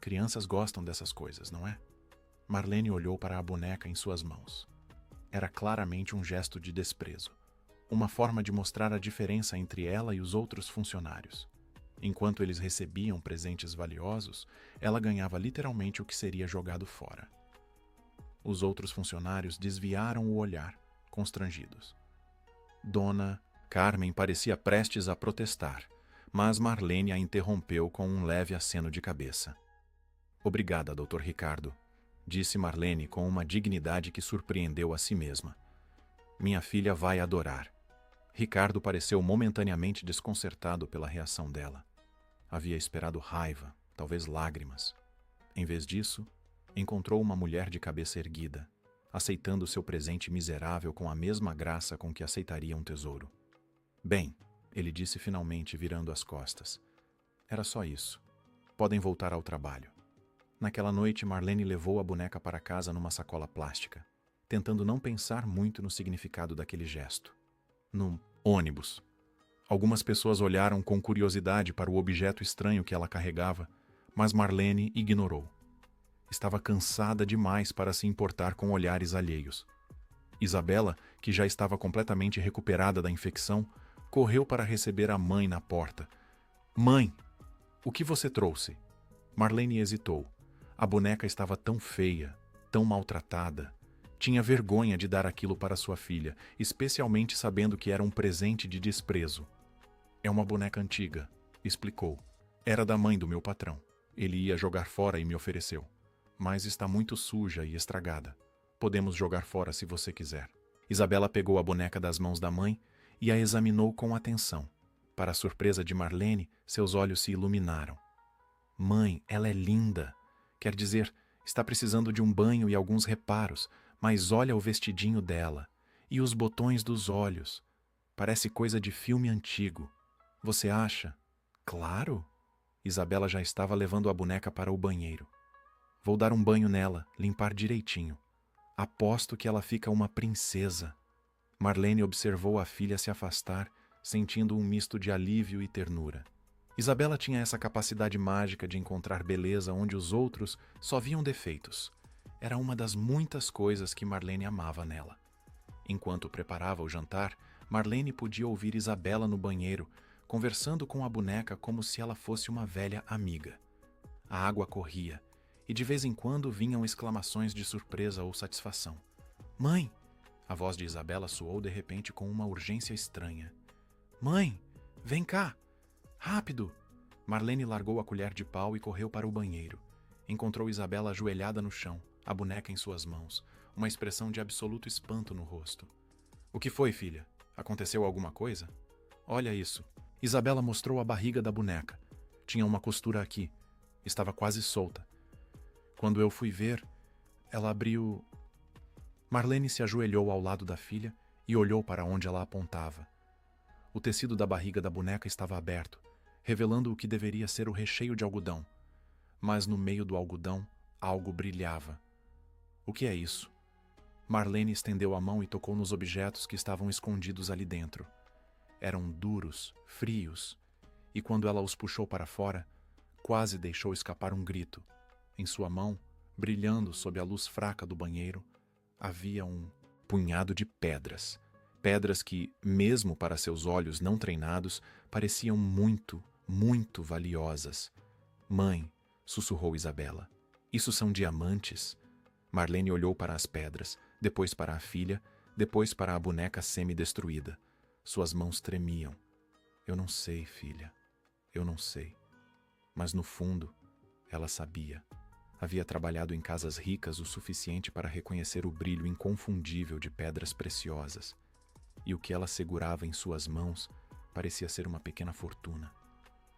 Crianças gostam dessas coisas, não é? Marlene olhou para a boneca em suas mãos. Era claramente um gesto de desprezo, uma forma de mostrar a diferença entre ela e os outros funcionários. Enquanto eles recebiam presentes valiosos, ela ganhava literalmente o que seria jogado fora. Os outros funcionários desviaram o olhar, constrangidos. Dona Carmen parecia prestes a protestar, mas Marlene a interrompeu com um leve aceno de cabeça. Obrigada, Dr. Ricardo, disse Marlene com uma dignidade que surpreendeu a si mesma. Minha filha vai adorar. Ricardo pareceu momentaneamente desconcertado pela reação dela. Havia esperado raiva, talvez lágrimas. Em vez disso, encontrou uma mulher de cabeça erguida, aceitando seu presente miserável com a mesma graça com que aceitaria um tesouro. Bem, ele disse finalmente, virando as costas. Era só isso. Podem voltar ao trabalho. Naquela noite, Marlene levou a boneca para casa numa sacola plástica, tentando não pensar muito no significado daquele gesto. No ônibus. Algumas pessoas olharam com curiosidade para o objeto estranho que ela carregava, mas Marlene ignorou. Estava cansada demais para se importar com olhares alheios. Isabela, que já estava completamente recuperada da infecção, correu para receber a mãe na porta. Mãe, o que você trouxe? Marlene hesitou. A boneca estava tão feia, tão maltratada. Tinha vergonha de dar aquilo para sua filha, especialmente sabendo que era um presente de desprezo. É uma boneca antiga, explicou. Era da mãe do meu patrão. Ele ia jogar fora e me ofereceu. Mas está muito suja e estragada. Podemos jogar fora se você quiser. Isabela pegou a boneca das mãos da mãe e a examinou com atenção. Para a surpresa de Marlene, seus olhos se iluminaram. Mãe, ela é linda. Quer dizer, está precisando de um banho e alguns reparos, mas olha o vestidinho dela. E os botões dos olhos. Parece coisa de filme antigo. Você acha? Claro! Isabela já estava levando a boneca para o banheiro. Vou dar um banho nela, limpar direitinho. Aposto que ela fica uma princesa. Marlene observou a filha se afastar, sentindo um misto de alívio e ternura. Isabela tinha essa capacidade mágica de encontrar beleza onde os outros só viam defeitos. Era uma das muitas coisas que Marlene amava nela. Enquanto preparava o jantar, Marlene podia ouvir Isabela no banheiro, conversando com a boneca como se ela fosse uma velha amiga. A água corria, e de vez em quando vinham exclamações de surpresa ou satisfação. Mãe! A voz de Isabela soou de repente com uma urgência estranha. Mãe! Vem cá! Rápido! Marlene largou a colher de pau e correu para o banheiro. Encontrou Isabela ajoelhada no chão, a boneca em suas mãos, uma expressão de absoluto espanto no rosto. O que foi, filha? Aconteceu alguma coisa? Olha isso. Isabela mostrou a barriga da boneca. Tinha uma costura aqui. Estava quase solta. Quando eu fui ver, ela abriu... Marlene se ajoelhou ao lado da filha e olhou para onde ela apontava. O tecido da barriga da boneca estava aberto, revelando o que deveria ser o recheio de algodão. Mas no meio do algodão, algo brilhava. O que é isso? Marlene estendeu a mão e tocou nos objetos que estavam escondidos ali dentro. Eram duros, frios, e quando ela os puxou para fora, quase deixou escapar um grito. Em sua mão, brilhando sob a luz fraca do banheiro, havia um punhado de pedras. Pedras que, mesmo para seus olhos não treinados, pareciam muito, muito valiosas. Mãe, sussurrou Isabela, isso são diamantes? Marlene olhou para as pedras, depois para a filha, depois para a boneca semi-destruída. Suas mãos tremiam. Eu não sei, filha. Eu não sei. Mas no fundo, ela sabia. Havia trabalhado em casas ricas o suficiente para reconhecer o brilho inconfundível de pedras preciosas. E o que ela segurava em suas mãos parecia ser uma pequena fortuna.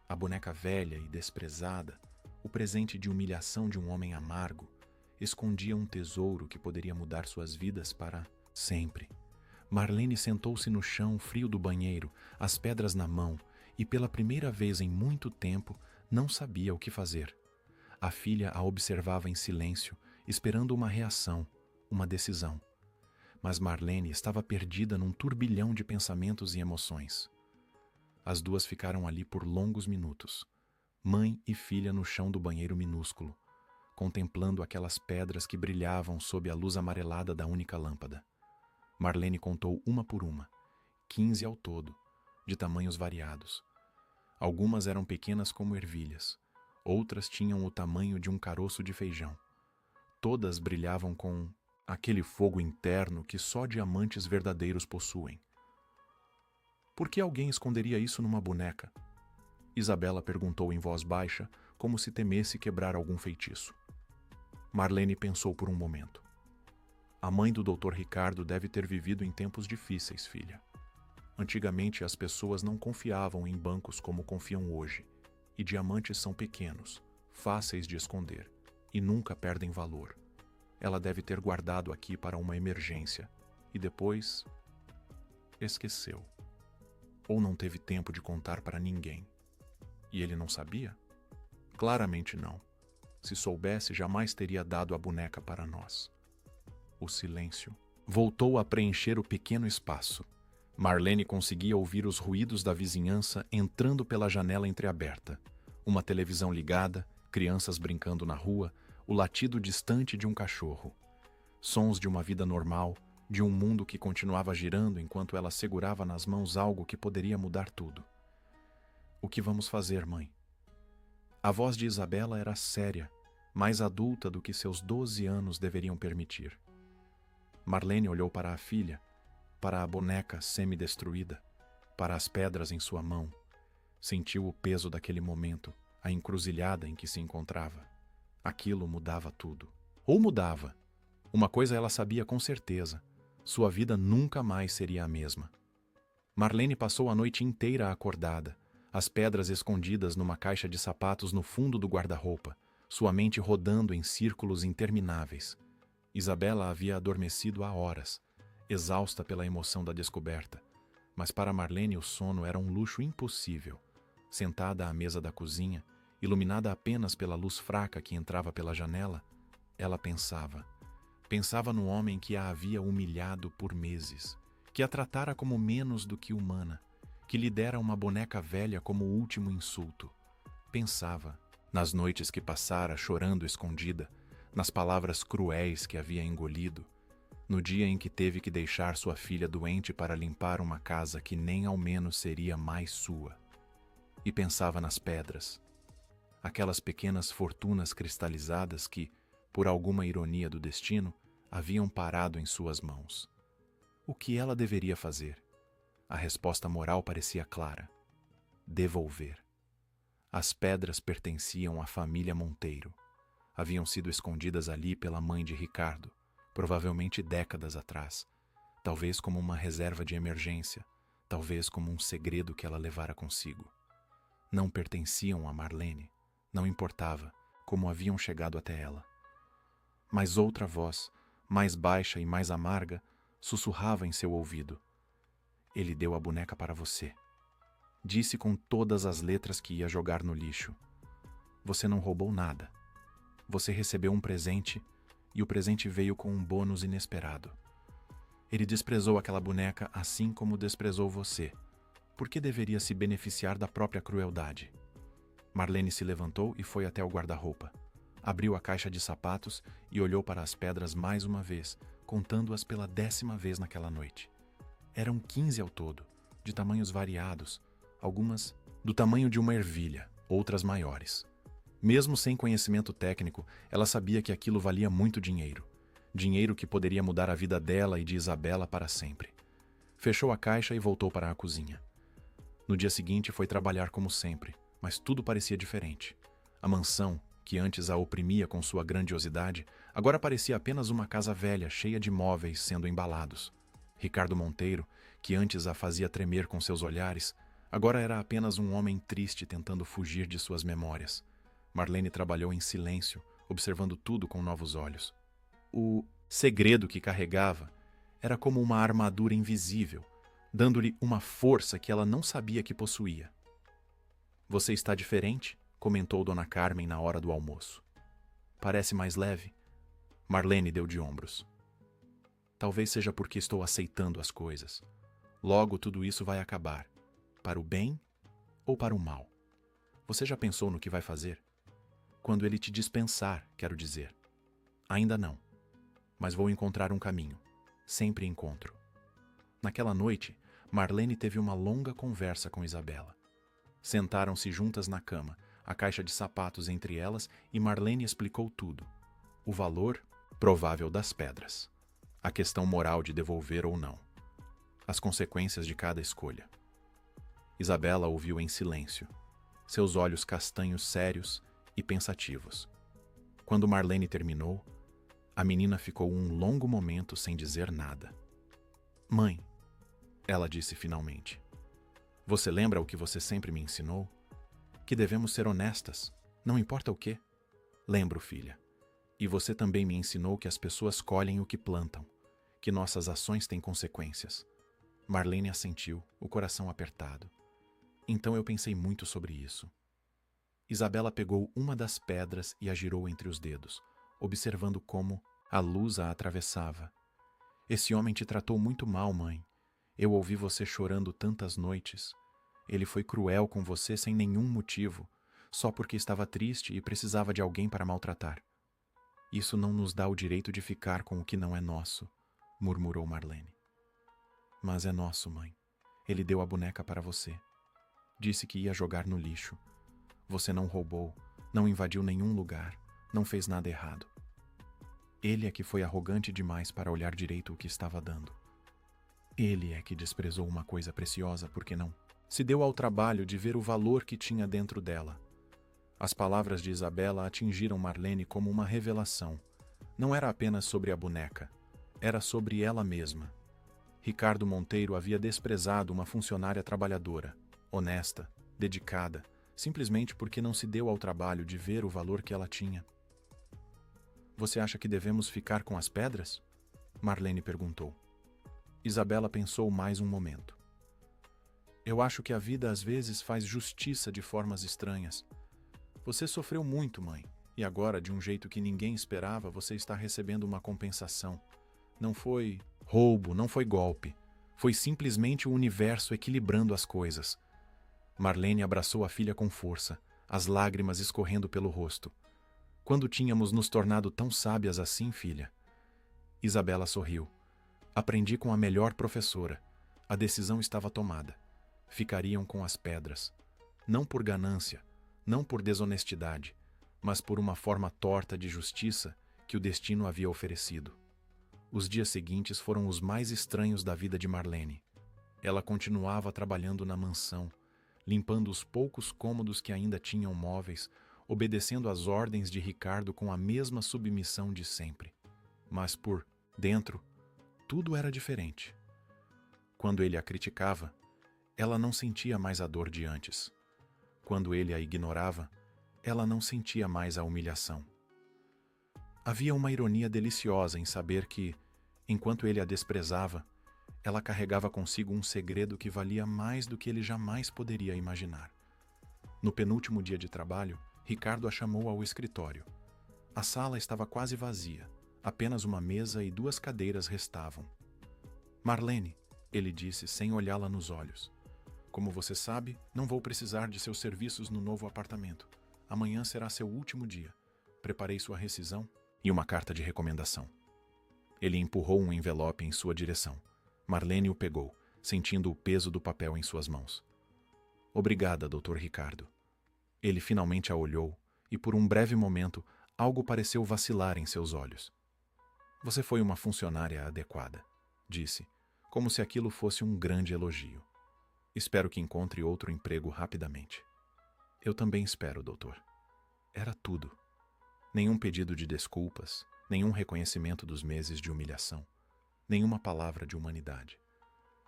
A boneca velha e desprezada, o presente de humilhação de um homem amargo, escondia um tesouro que poderia mudar suas vidas para sempre. Marlene sentou-se no chão frio do banheiro, as pedras na mão, e pela primeira vez em muito tempo Não sabia o que fazer. A filha a observava em silêncio, esperando uma reação, uma decisão. Mas Marlene estava perdida num turbilhão de pensamentos e emoções. As duas ficaram ali por longos minutos, mãe e filha no chão do banheiro minúsculo, contemplando aquelas pedras que brilhavam sob a luz amarelada da única lâmpada. Marlene contou uma por uma, 15 ao todo, de tamanhos variados. Algumas eram pequenas como ervilhas, outras tinham o tamanho de um caroço de feijão. Todas brilhavam com aquele fogo interno que só diamantes verdadeiros possuem. Por que alguém esconderia isso numa boneca? Isabela perguntou em voz baixa, como se temesse quebrar algum feitiço. Marlene pensou por um momento. A mãe do Dr. Ricardo deve ter vivido em tempos difíceis, filha. Antigamente as pessoas não confiavam em bancos como confiam hoje, e diamantes são pequenos, fáceis de esconder, e nunca perdem valor. Ela deve ter guardado aqui para uma emergência, e depois esqueceu. Ou não teve tempo de contar para ninguém. E ele não sabia? Claramente não. Se soubesse, jamais teria dado a boneca para nós. O silêncio voltou a preencher o pequeno espaço. Marlene conseguia ouvir os ruídos da vizinhança entrando pela janela entreaberta. Uma televisão ligada, crianças brincando na rua, o latido distante de um cachorro. Sons de uma vida normal, de um mundo que continuava girando enquanto ela segurava nas mãos algo que poderia mudar tudo. O que vamos fazer, mãe? A voz de Isabela era séria, mais adulta do que seus 12 anos deveriam permitir. Marlene olhou para a filha, para a boneca semi-destruída, para as pedras em sua mão. Sentiu o peso daquele momento, a encruzilhada em que se encontrava. Aquilo mudava tudo. Ou mudava. Uma coisa ela sabia com certeza. Sua vida nunca mais seria a mesma. Marlene passou a noite inteira acordada, as pedras escondidas numa caixa de sapatos no fundo do guarda-roupa, sua mente rodando em círculos intermináveis. Isabela havia adormecido há horas, exausta pela emoção da descoberta, mas para Marlene o sono era um luxo impossível. Sentada à mesa da cozinha, iluminada apenas pela luz fraca que entrava pela janela, ela pensava. Pensava no homem que a havia humilhado por meses, que a tratara como menos do que humana, que lhe dera uma boneca velha como último insulto. Pensava nas noites que passara chorando escondida, nas palavras cruéis que havia engolido, no dia em que teve que deixar sua filha doente para limpar uma casa que nem ao menos seria mais sua. E pensava nas pedras, aquelas pequenas fortunas cristalizadas que, por alguma ironia do destino, haviam parado em suas mãos. O que ela deveria fazer? A resposta moral parecia clara: devolver. As pedras pertenciam à família Monteiro. Haviam sido escondidas ali pela mãe de Ricardo, provavelmente décadas atrás, talvez como uma reserva de emergência, talvez como um segredo que ela levara consigo. Não pertenciam a Marlene, não importava como haviam chegado até ela. Mas outra voz, mais baixa e mais amarga, sussurrava em seu ouvido: ele deu a boneca para você. Disse com todas as letras que ia jogar no lixo. Você não roubou nada. Você recebeu um presente e o presente veio com um bônus inesperado. Ele desprezou aquela boneca assim como desprezou você. Por que deveria se beneficiar da própria crueldade? Marlene se levantou e foi até o guarda-roupa. Abriu a caixa de sapatos e olhou para as pedras mais uma vez, contando-as pela 10ª vez naquela noite. Eram 15 ao todo, de tamanhos variados, algumas do tamanho de uma ervilha, outras maiores. Mesmo sem conhecimento técnico, ela sabia que aquilo valia muito dinheiro. Dinheiro que poderia mudar a vida dela e de Isabela para sempre. Fechou a caixa e voltou para a cozinha. No dia seguinte foi trabalhar como sempre, mas tudo parecia diferente. A mansão, que antes a oprimia com sua grandiosidade, agora parecia apenas uma casa velha cheia de móveis sendo embalados. Ricardo Monteiro, que antes a fazia tremer com seus olhares, agora era apenas um homem triste tentando fugir de suas memórias. Marlene trabalhou em silêncio, observando tudo com novos olhos. O segredo que carregava era como uma armadura invisível, dando-lhe uma força que ela não sabia que possuía. Você está diferente? comentou Dona Carmen na hora do almoço. Parece mais leve? Marlene deu de ombros. Talvez seja porque estou aceitando as coisas. Logo tudo isso vai acabar. Para o bem ou para o mal? Você já pensou no que vai fazer? Quando ele te dispensar, quero dizer. Ainda não. Mas vou encontrar um caminho. Sempre encontro. Naquela noite, Marlene teve uma longa conversa com Isabela. Sentaram-se juntas na cama, a caixa de sapatos entre elas, e Marlene explicou tudo. O valor provável das pedras. A questão moral de devolver ou não. As consequências de cada escolha. Isabela ouviu em silêncio, seus olhos castanhos sérios e pensativos. Quando Marlene terminou, a menina ficou um longo momento sem dizer nada. Mãe, ela disse finalmente, você lembra o que você sempre me ensinou? Que devemos ser honestas, não importa o quê. Lembro, filha. E você também me ensinou que as pessoas colhem o que plantam, que nossas ações têm consequências. Marlene assentiu, o coração apertado. Então eu pensei muito sobre isso. Isabela pegou uma das pedras e a girou entre os dedos, observando como a luz a atravessava. Esse homem te tratou muito mal, mãe. Eu ouvi você chorando tantas noites. Ele foi cruel com você sem nenhum motivo, só porque estava triste e precisava de alguém para maltratar. Isso não nos dá o direito de ficar com o que não é nosso, murmurou Marlene. Mas é nosso, mãe. Ele deu a boneca para você. Disse que ia jogar no lixo. Você não roubou, não invadiu nenhum lugar, não fez nada errado. Ele é que foi arrogante demais para olhar direito o que estava dando. Ele é que desprezou uma coisa preciosa, por que não? Se deu ao trabalho de ver o valor que tinha dentro dela. As palavras de Isabela atingiram Marlene como uma revelação. Não era apenas sobre a boneca, era sobre ela mesma. Ricardo Monteiro havia desprezado uma funcionária trabalhadora, honesta, dedicada, simplesmente porque não se deu ao trabalho de ver o valor que ela tinha. Você acha que devemos ficar com as pedras? Marlene perguntou. Isabela pensou mais um momento. Eu acho que a vida às vezes faz justiça de formas estranhas. Você sofreu muito, mãe, e agora, de um jeito que ninguém esperava, você está recebendo uma compensação. Não foi roubo, não foi golpe. Foi simplesmente o universo equilibrando as coisas. Marlene abraçou a filha com força, as lágrimas escorrendo pelo rosto. Quando tínhamos nos tornado tão sábias assim, filha? Isabela sorriu. Aprendi com a melhor professora. A decisão estava tomada. Ficariam com as pedras. Não por ganância, não por desonestidade, mas por uma forma torta de justiça que o destino havia oferecido. Os dias seguintes foram os mais estranhos da vida de Marlene. Ela continuava trabalhando na mansão, limpando os poucos cômodos que ainda tinham móveis, obedecendo às ordens de Ricardo com a mesma submissão de sempre. Mas por dentro, tudo era diferente. Quando ele a criticava, ela não sentia mais a dor de antes. Quando ele a ignorava, ela não sentia mais a humilhação. Havia uma ironia deliciosa em saber que, enquanto ele a desprezava, ela carregava consigo um segredo que valia mais do que ele jamais poderia imaginar. No penúltimo dia de trabalho, Ricardo a chamou ao escritório. A sala estava quase vazia. Apenas uma mesa e 2 cadeiras restavam. Marlene, ele disse sem olhá-la nos olhos. Como você sabe, não vou precisar de seus serviços no novo apartamento. Amanhã será seu último dia. Preparei sua rescisão e uma carta de recomendação. Ele empurrou um envelope em sua direção. Marlene o pegou, sentindo o peso do papel em suas mãos. Obrigada, Dr. Ricardo. Ele finalmente a olhou e, por um breve momento, algo pareceu vacilar em seus olhos. Você foi uma funcionária adequada, disse, como se aquilo fosse um grande elogio. Espero que encontre outro emprego rapidamente. Eu também espero, doutor. Era tudo. Nenhum pedido de desculpas, nenhum reconhecimento dos meses de humilhação, nenhuma palavra de humanidade.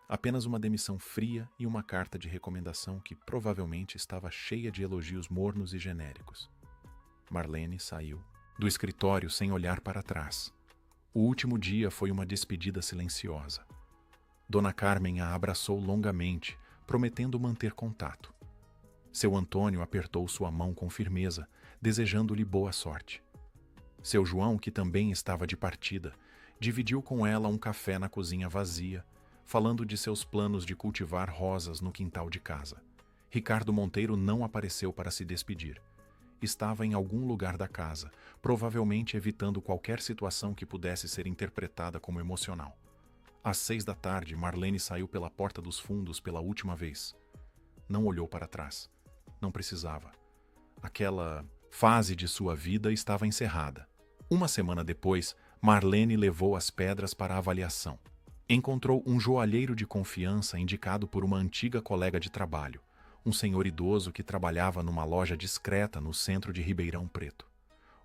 Apenas uma demissão fria e uma carta de recomendação que provavelmente estava cheia de elogios mornos e genéricos. Marlene saiu do escritório sem olhar para trás. O último dia foi uma despedida silenciosa. Dona Carmen a abraçou longamente, prometendo manter contato. Seu Antônio apertou sua mão com firmeza, desejando-lhe boa sorte. Seu João, que também estava de partida, dividiu com ela um café na cozinha vazia, falando de seus planos de cultivar rosas no quintal de casa. Ricardo Monteiro não apareceu para se despedir. Estava em algum lugar da casa, provavelmente evitando qualquer situação que pudesse ser interpretada como emocional. Às 6 da tarde, Marlene saiu pela porta dos fundos pela última vez. Não olhou para trás. Não precisava. Aquela fase de sua vida estava encerrada. Uma semana depois, Marlene levou as pedras para avaliação. Encontrou um joalheiro de confiança indicado por uma antiga colega de trabalho, um senhor idoso que trabalhava numa loja discreta no centro de Ribeirão Preto.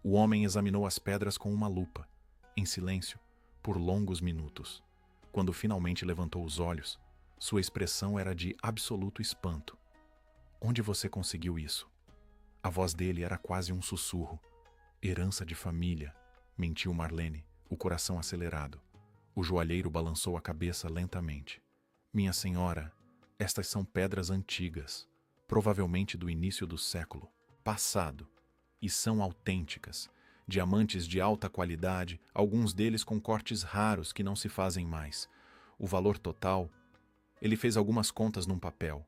O homem examinou as pedras com uma lupa, em silêncio, por longos minutos. Quando finalmente levantou os olhos, sua expressão era de absoluto espanto. "Onde você conseguiu isso?" A voz dele era quase um sussurro. "Herança de família", mentiu Marlene, o coração acelerado. O joalheiro balançou a cabeça lentamente. "Minha senhora, estas são pedras antigas, provavelmente do início do século passado, e são autênticas. Diamantes de alta qualidade, alguns deles com cortes raros que não se fazem mais. O valor total..." Ele fez algumas contas num papel.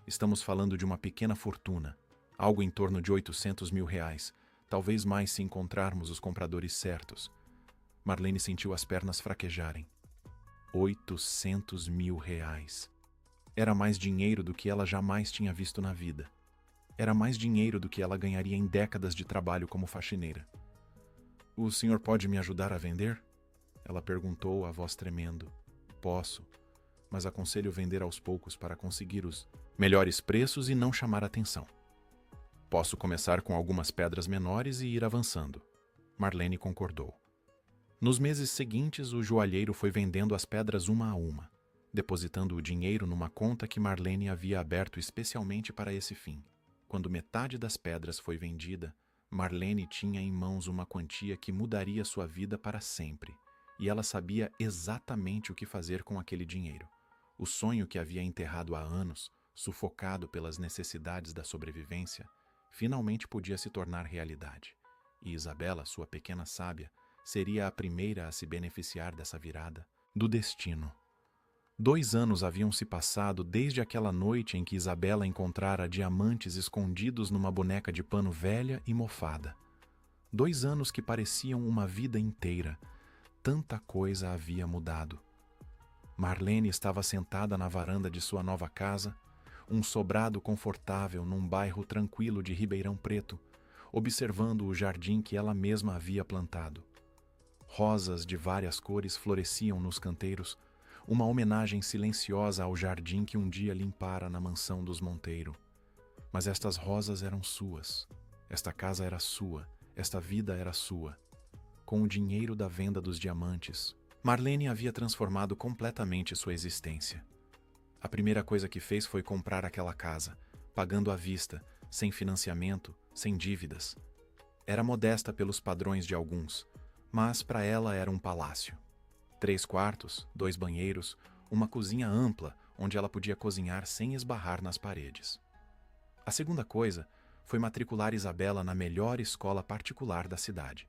"Estamos falando de uma pequena fortuna, algo em torno de 800 mil reais, talvez mais se encontrarmos os compradores certos." Marlene sentiu as pernas fraquejarem. 800 mil reais. Era mais dinheiro do que ela jamais tinha visto na vida. Era mais dinheiro do que ela ganharia em décadas de trabalho como faxineira. "O senhor pode me ajudar a vender?" Ela perguntou, a voz tremendo. "Posso, mas aconselho vender aos poucos para conseguir os melhores preços e não chamar atenção. Posso começar com algumas pedras menores e ir avançando." Marlene concordou. Nos meses seguintes, o joalheiro foi vendendo as pedras uma a uma, depositando o dinheiro numa conta que Marlene havia aberto especialmente para esse fim. Quando metade das pedras foi vendida, Marlene tinha em mãos uma quantia que mudaria sua vida para sempre, e ela sabia exatamente o que fazer com aquele dinheiro. O sonho que havia enterrado há anos, sufocado pelas necessidades da sobrevivência, finalmente podia se tornar realidade. E Isabela, sua pequena sábia, seria a primeira a se beneficiar dessa virada do destino. 2 anos haviam se passado desde aquela noite em que Isabela encontrara diamantes escondidos numa boneca de pano velha e mofada. 2 anos que pareciam uma vida inteira. Tanta coisa havia mudado. Marlene estava sentada na varanda de sua nova casa, um sobrado confortável num bairro tranquilo de Ribeirão Preto, observando o jardim que ela mesma havia plantado. Rosas de várias cores floresciam nos canteiros, uma homenagem silenciosa ao jardim que um dia limpara na mansão dos Monteiro. Mas estas rosas eram suas, esta casa era sua, esta vida era sua. Com o dinheiro da venda dos diamantes, Marlene havia transformado completamente sua existência. A primeira coisa que fez foi comprar aquela casa, pagando à vista, sem financiamento, sem dívidas. Era modesta pelos padrões de alguns, mas para ela era um palácio. 3 quartos, 2 banheiros, uma cozinha ampla onde ela podia cozinhar sem esbarrar nas paredes. A segunda coisa foi matricular Isabela na melhor escola particular da cidade.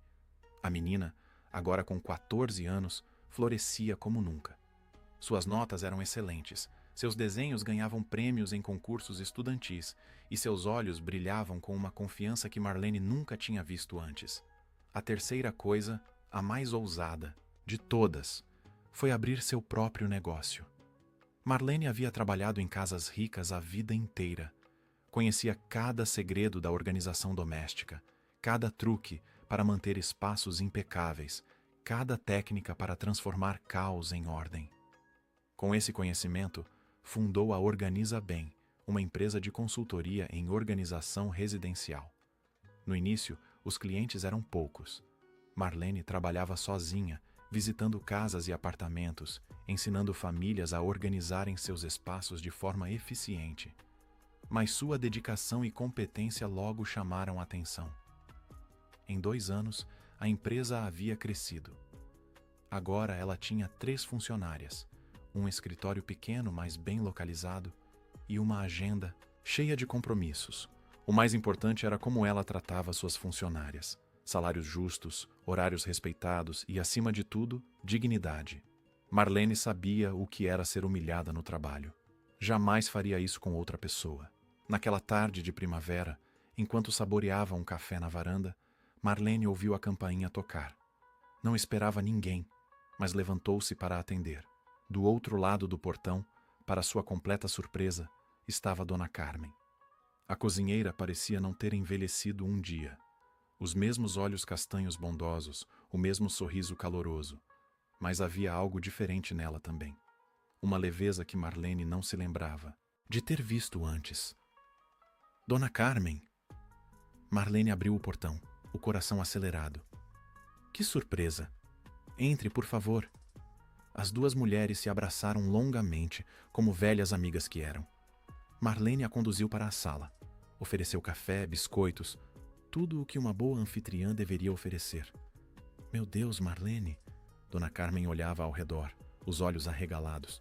A menina, agora com 14 anos, florescia como nunca. Suas notas eram excelentes, seus desenhos ganhavam prêmios em concursos estudantis e seus olhos brilhavam com uma confiança que Marlene nunca tinha visto antes. A terceira coisa, a mais ousada de todas, foi abrir seu próprio negócio. Marlene havia trabalhado em casas ricas a vida inteira. Conhecia cada segredo da organização doméstica, cada truque para manter espaços impecáveis, cada técnica para transformar caos em ordem. Com esse conhecimento, fundou a Organiza Bem, uma empresa de consultoria em organização residencial. No início, os clientes eram poucos. Marlene trabalhava sozinha, visitando casas e apartamentos, ensinando famílias a organizarem seus espaços de forma eficiente. Mas sua dedicação e competência logo chamaram a atenção. Em 2 anos, a empresa havia crescido. Agora ela tinha 3 funcionárias, um escritório pequeno, mas bem localizado, e uma agenda cheia de compromissos. O mais importante era como ela tratava suas funcionárias. Salários justos, horários respeitados e, acima de tudo, dignidade. Marlene sabia o que era ser humilhada no trabalho. Jamais faria isso com outra pessoa. Naquela tarde de primavera, enquanto saboreava um café na varanda, Marlene ouviu a campainha tocar. Não esperava ninguém, mas levantou-se para atender. Do outro lado do portão, para sua completa surpresa, estava Dona Carmen. A cozinheira parecia não ter envelhecido um dia. Os mesmos olhos castanhos bondosos, o mesmo sorriso caloroso. Mas havia algo diferente nela também. Uma leveza que Marlene não se lembrava de ter visto antes. Dona Carmen! Marlene abriu o portão, o coração acelerado. Que surpresa! Entre, por favor. As duas mulheres se abraçaram longamente, como velhas amigas que eram. Marlene a conduziu para a sala. Ofereceu café, biscoitos, tudo o que uma boa anfitriã deveria oferecer. Meu Deus, Marlene! Dona Carmen olhava ao redor, os olhos arregalados.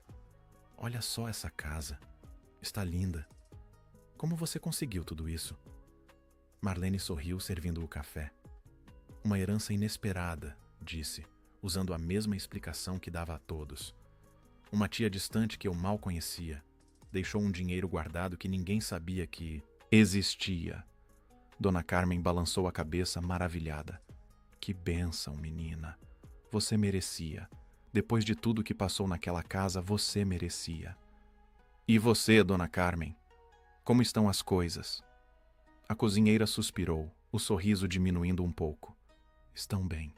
Olha só essa casa. Está linda. Como você conseguiu tudo isso? Marlene sorriu, servindo o café. Uma herança inesperada, disse, usando a mesma explicação que dava a todos. Uma tia distante que eu mal conhecia. Deixou um dinheiro guardado que ninguém sabia que existia. Dona Carmen balançou a cabeça maravilhada. Que bênção, menina. Você merecia. Depois de tudo que passou naquela casa, você merecia. E você, Dona Carmen? Como estão as coisas? A cozinheira suspirou, o sorriso diminuindo um pouco. Estão bem.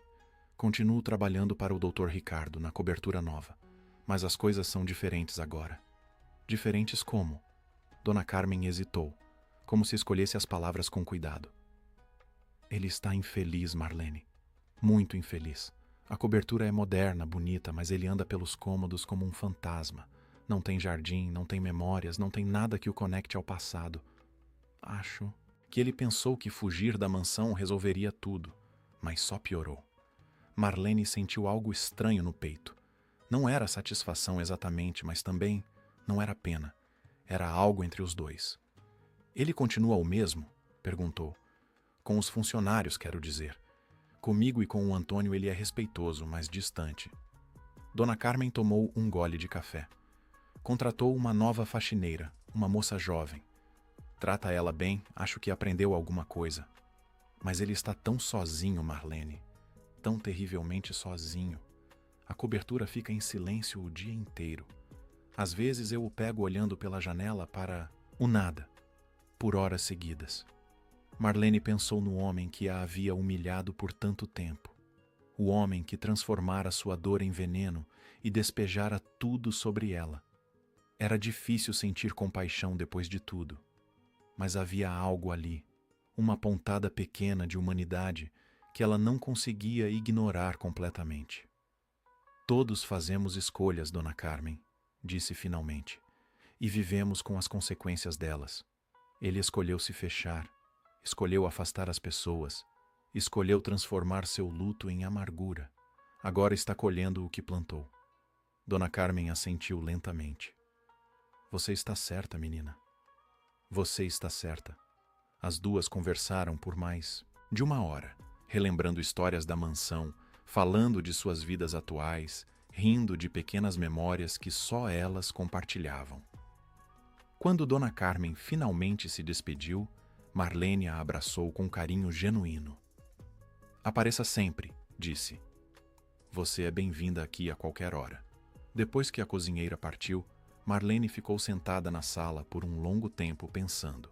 Continuo trabalhando para o Dr. Ricardo na cobertura nova, mas as coisas são diferentes agora. Diferentes como? Dona Carmen hesitou, como se escolhesse as palavras com cuidado. Ele está infeliz, Marlene. Muito infeliz. A cobertura é moderna, bonita, mas ele anda pelos cômodos como um fantasma. Não tem jardim, não tem memórias, não tem nada que o conecte ao passado. Acho que ele pensou que fugir da mansão resolveria tudo, mas só piorou. Marlene sentiu algo estranho no peito. Não era satisfação exatamente, mas também não era pena. Era algo entre os dois. Ele continua o mesmo? Perguntou. Com os funcionários, quero dizer. Comigo e com o Antônio ele é respeitoso, mas distante. Dona Carmen tomou um gole de café. Contratou uma nova faxineira, uma moça jovem. Trata ela bem, acho que aprendeu alguma coisa. Mas ele está tão sozinho, Marlene. Tão terrivelmente sozinho. A cobertura fica em silêncio o dia inteiro. Às vezes eu o pego olhando pela janela para o nada, por horas seguidas. Marlene pensou no homem que a havia humilhado por tanto tempo. O homem que transformara sua dor em veneno e despejara tudo sobre ela. Era difícil sentir compaixão depois de tudo. Mas havia algo ali, uma pontada pequena de humanidade que ela não conseguia ignorar completamente. Todos fazemos escolhas, Dona Carmen, disse finalmente, e vivemos com as consequências delas. Ele escolheu se fechar, escolheu afastar as pessoas, escolheu transformar seu luto em amargura. Agora está colhendo o que plantou. Dona Carmen assentiu lentamente. Você está certa, menina. Você está certa. As duas conversaram por mais de uma hora, relembrando histórias da mansão, falando de suas vidas atuais, rindo de pequenas memórias que só elas compartilhavam. Quando Dona Carmen finalmente se despediu, Marlene a abraçou com carinho genuíno. Apareça sempre, disse. Você é bem-vinda aqui a qualquer hora. Depois que a cozinheira partiu, Marlene ficou sentada na sala por um longo tempo pensando.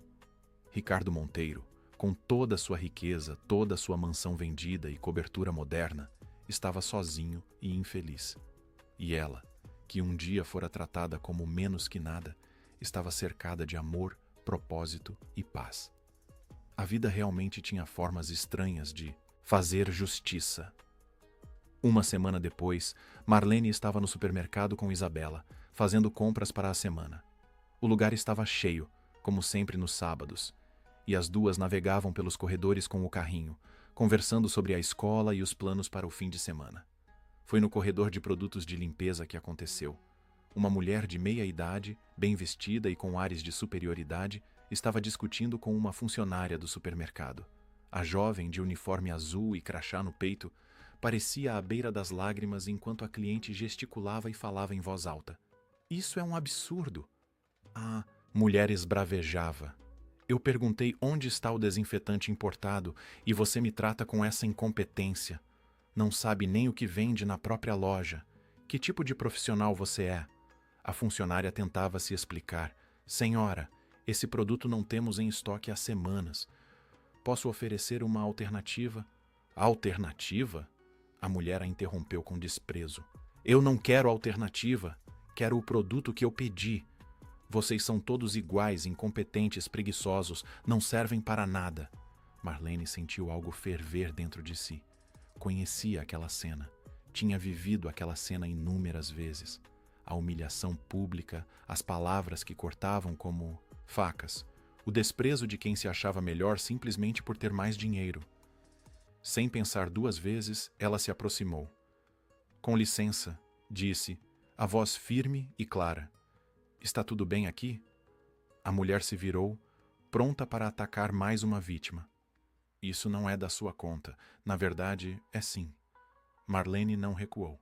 Ricardo Monteiro, com toda a sua riqueza, toda a sua mansão vendida e cobertura moderna, estava sozinho e infeliz. E ela, que um dia fora tratada como menos que nada, estava cercada de amor, propósito e paz. A vida realmente tinha formas estranhas de fazer justiça. Uma semana depois, Marlene estava no supermercado com Isabela, fazendo compras para a semana. O lugar estava cheio, como sempre nos sábados, e as duas navegavam pelos corredores com o carrinho, conversando sobre a escola e os planos para o fim de semana. Foi no corredor de produtos de limpeza que aconteceu. Uma mulher de meia idade, bem vestida e com ares de superioridade, estava discutindo com uma funcionária do supermercado. A jovem, de uniforme azul e crachá no peito, parecia à beira das lágrimas enquanto a cliente gesticulava e falava em voz alta. Isso é um absurdo. A mulher esbravejava. Eu perguntei onde está o desinfetante importado e você me trata com essa incompetência. Não sabe nem o que vende na própria loja. Que tipo de profissional você é? A funcionária tentava se explicar. Senhora, esse produto não temos em estoque há semanas. Posso oferecer uma alternativa? Alternativa? A mulher a interrompeu com desprezo. Eu não quero alternativa. Quero o produto que eu pedi. Vocês são todos iguais, incompetentes, preguiçosos, não servem para nada. Marlene sentiu algo ferver dentro de si. Conhecia aquela cena. Tinha vivido aquela cena inúmeras vezes. A humilhação pública, as palavras que cortavam como facas, o desprezo de quem se achava melhor simplesmente por ter mais dinheiro. Sem pensar duas vezes, ela se aproximou. Com licença, disse, a voz firme e clara. Está tudo bem aqui? A mulher se virou, pronta para atacar mais uma vítima. Isso não é da sua conta. Na verdade, é sim. Marlene não recuou.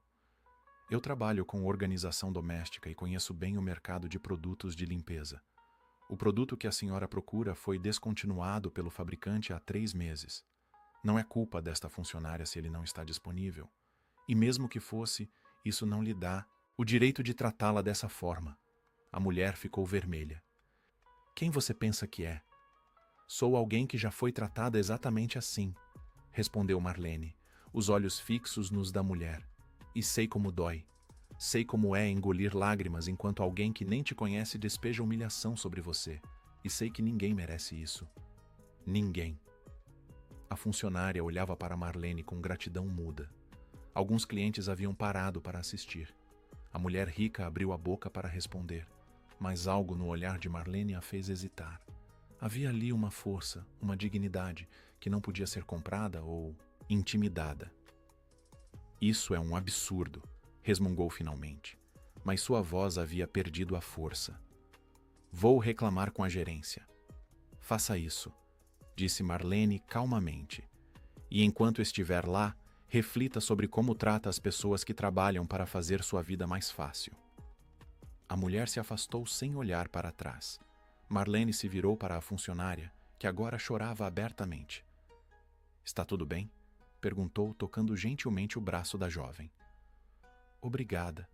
Eu trabalho com organização doméstica e conheço bem o mercado de produtos de limpeza. O produto que a senhora procura foi descontinuado pelo fabricante há 3 meses. Não é culpa desta funcionária se ele não está disponível. E mesmo que fosse, isso não lhe dá o direito de tratá-la dessa forma. A mulher ficou vermelha. Quem você pensa que é? Sou alguém que já foi tratada exatamente assim, respondeu Marlene, os olhos fixos nos da mulher. E sei como dói. Sei como é engolir lágrimas enquanto alguém que nem te conhece despeja humilhação sobre você. E sei que ninguém merece isso. Ninguém. A funcionária olhava para Marlene com gratidão muda. Alguns clientes haviam parado para assistir. A mulher rica abriu a boca para responder, mas algo no olhar de Marlene a fez hesitar. Havia ali uma força, uma dignidade, que não podia ser comprada ou intimidada. Isso é um absurdo, resmungou finalmente, mas sua voz havia perdido a força. Vou reclamar com a gerência. Faça isso, disse Marlene calmamente, e enquanto estiver lá, reflita sobre como trata as pessoas que trabalham para fazer sua vida mais fácil. A mulher se afastou sem olhar para trás. Marlene se virou para a funcionária, que agora chorava abertamente. Está tudo bem? Perguntou, tocando gentilmente o braço da jovem. Obrigada,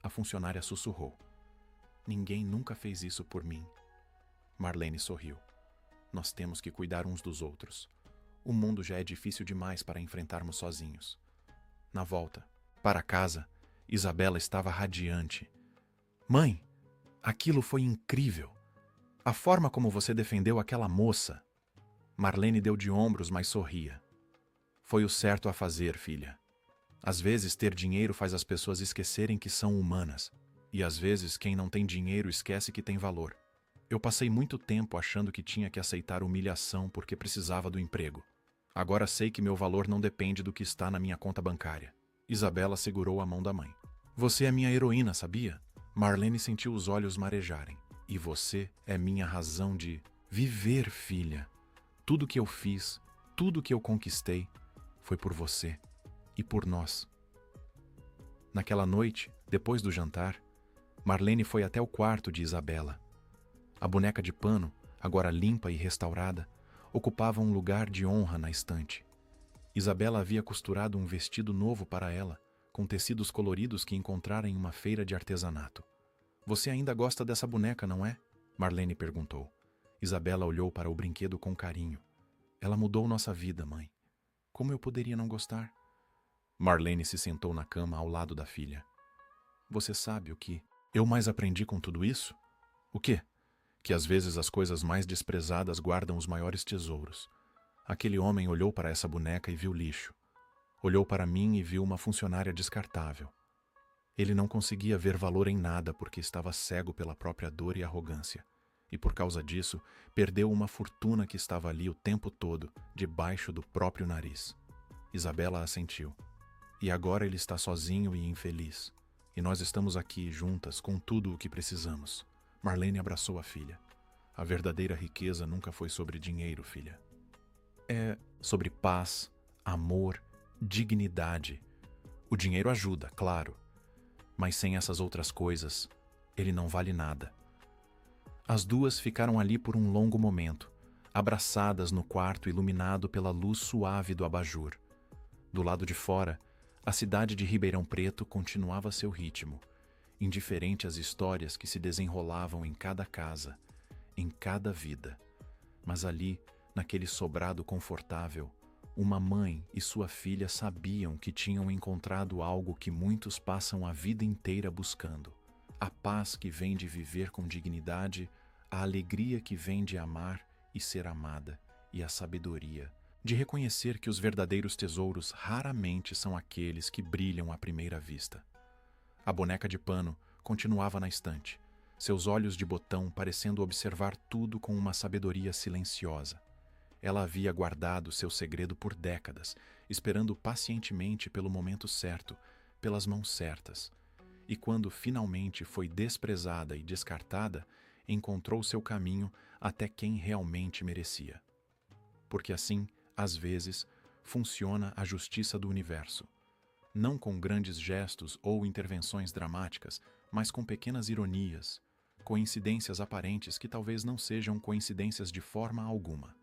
a funcionária sussurrou. Ninguém nunca fez isso por mim. Marlene sorriu. Nós temos que cuidar uns dos outros. O mundo já é difícil demais para enfrentarmos sozinhos. Na volta, para casa, Isabela estava radiante. Mãe, aquilo foi incrível. A forma como você defendeu aquela moça. Marlene deu de ombros, mas sorria. Foi o certo a fazer, filha. Às vezes ter dinheiro faz as pessoas esquecerem que são humanas. E às vezes quem não tem dinheiro esquece que tem valor. Eu passei muito tempo achando que tinha que aceitar humilhação porque precisava do emprego. Agora sei que meu valor não depende do que está na minha conta bancária. Isabela segurou a mão da mãe. Você é minha heroína, sabia? Marlene sentiu os olhos marejarem. E você é minha razão de viver, filha. Tudo que eu fiz, tudo que eu conquistei, foi por você e por nós. Naquela noite, depois do jantar, Marlene foi até o quarto de Isabela. A boneca de pano, agora limpa e restaurada, ocupava um lugar de honra na estante. Isabela havia costurado um vestido novo para ela, com tecidos coloridos que encontrara em uma feira de artesanato. Você ainda gosta dessa boneca, não é? Marlene perguntou. Isabela olhou para o brinquedo com carinho. Ela mudou nossa vida, mãe. Como eu poderia não gostar? Marlene se sentou na cama ao lado da filha. Você sabe o que eu mais aprendi com tudo isso? O quê? Que às vezes as coisas mais desprezadas guardam os maiores tesouros. Aquele homem olhou para essa boneca e viu lixo. Olhou para mim e viu uma funcionária descartável. Ele não conseguia ver valor em nada porque estava cego pela própria dor e arrogância. E por causa disso, perdeu uma fortuna que estava ali o tempo todo, debaixo do próprio nariz. Isabela assentiu. E agora ele está sozinho e infeliz. E nós estamos aqui, juntas, com tudo o que precisamos. Marlene abraçou a filha. A verdadeira riqueza nunca foi sobre dinheiro, filha. É sobre paz, amor, dignidade. O dinheiro ajuda, claro, mas sem essas outras coisas, ele não vale nada. As duas ficaram ali por um longo momento, abraçadas no quarto iluminado pela luz suave do abajur. Do lado de fora, a cidade de Ribeirão Preto continuava seu ritmo, indiferente às histórias que se desenrolavam em cada casa, em cada vida. Mas ali, naquele sobrado confortável, uma mãe e sua filha sabiam que tinham encontrado algo que muitos passam a vida inteira buscando: a paz que vem de viver com dignidade, a alegria que vem de amar e ser amada, e a sabedoria de reconhecer que os verdadeiros tesouros raramente são aqueles que brilham à primeira vista. A boneca de pano continuava na estante, seus olhos de botão parecendo observar tudo com uma sabedoria silenciosa. Ela havia guardado seu segredo por décadas, esperando pacientemente pelo momento certo, pelas mãos certas. E quando finalmente foi desprezada e descartada, encontrou seu caminho até quem realmente merecia. Porque assim, às vezes, funciona a justiça do universo. Não com grandes gestos ou intervenções dramáticas, mas com pequenas ironias, coincidências aparentes que talvez não sejam coincidências de forma alguma.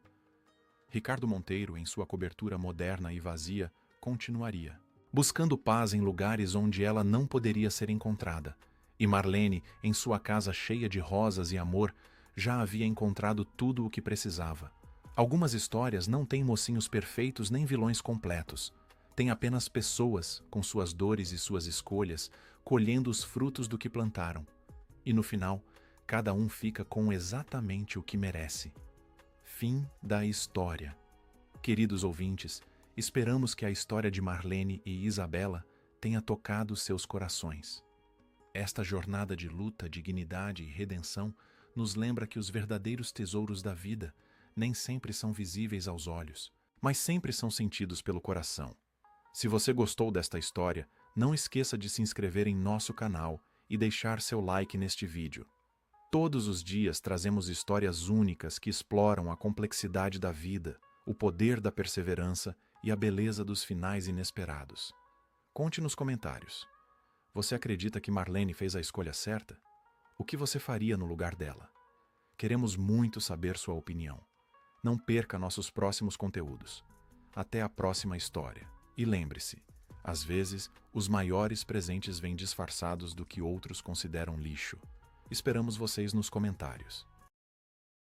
Ricardo Monteiro, em sua cobertura moderna e vazia, continuaria, buscando paz em lugares onde ela não poderia ser encontrada, e Marlene, em sua casa cheia de rosas e amor, já havia encontrado tudo o que precisava. Algumas histórias não têm mocinhos perfeitos nem vilões completos. Têm apenas pessoas, com suas dores e suas escolhas, colhendo os frutos do que plantaram. E no final, cada um fica com exatamente o que merece. Fim da história. Queridos ouvintes, esperamos que a história de Marlene e Isabela tenha tocado seus corações. Esta jornada de luta, dignidade e redenção nos lembra que os verdadeiros tesouros da vida nem sempre são visíveis aos olhos, mas sempre são sentidos pelo coração. Se você gostou desta história, não esqueça de se inscrever em nosso canal e deixar seu like neste vídeo. Todos os dias trazemos histórias únicas que exploram a complexidade da vida, o poder da perseverança e a beleza dos finais inesperados. Conte nos comentários. Você acredita que Marlene fez a escolha certa? O que você faria no lugar dela? Queremos muito saber sua opinião. Não perca nossos próximos conteúdos. Até a próxima história. E lembre-se, às vezes, os maiores presentes vêm disfarçados do que outros consideram lixo. Esperamos vocês nos comentários.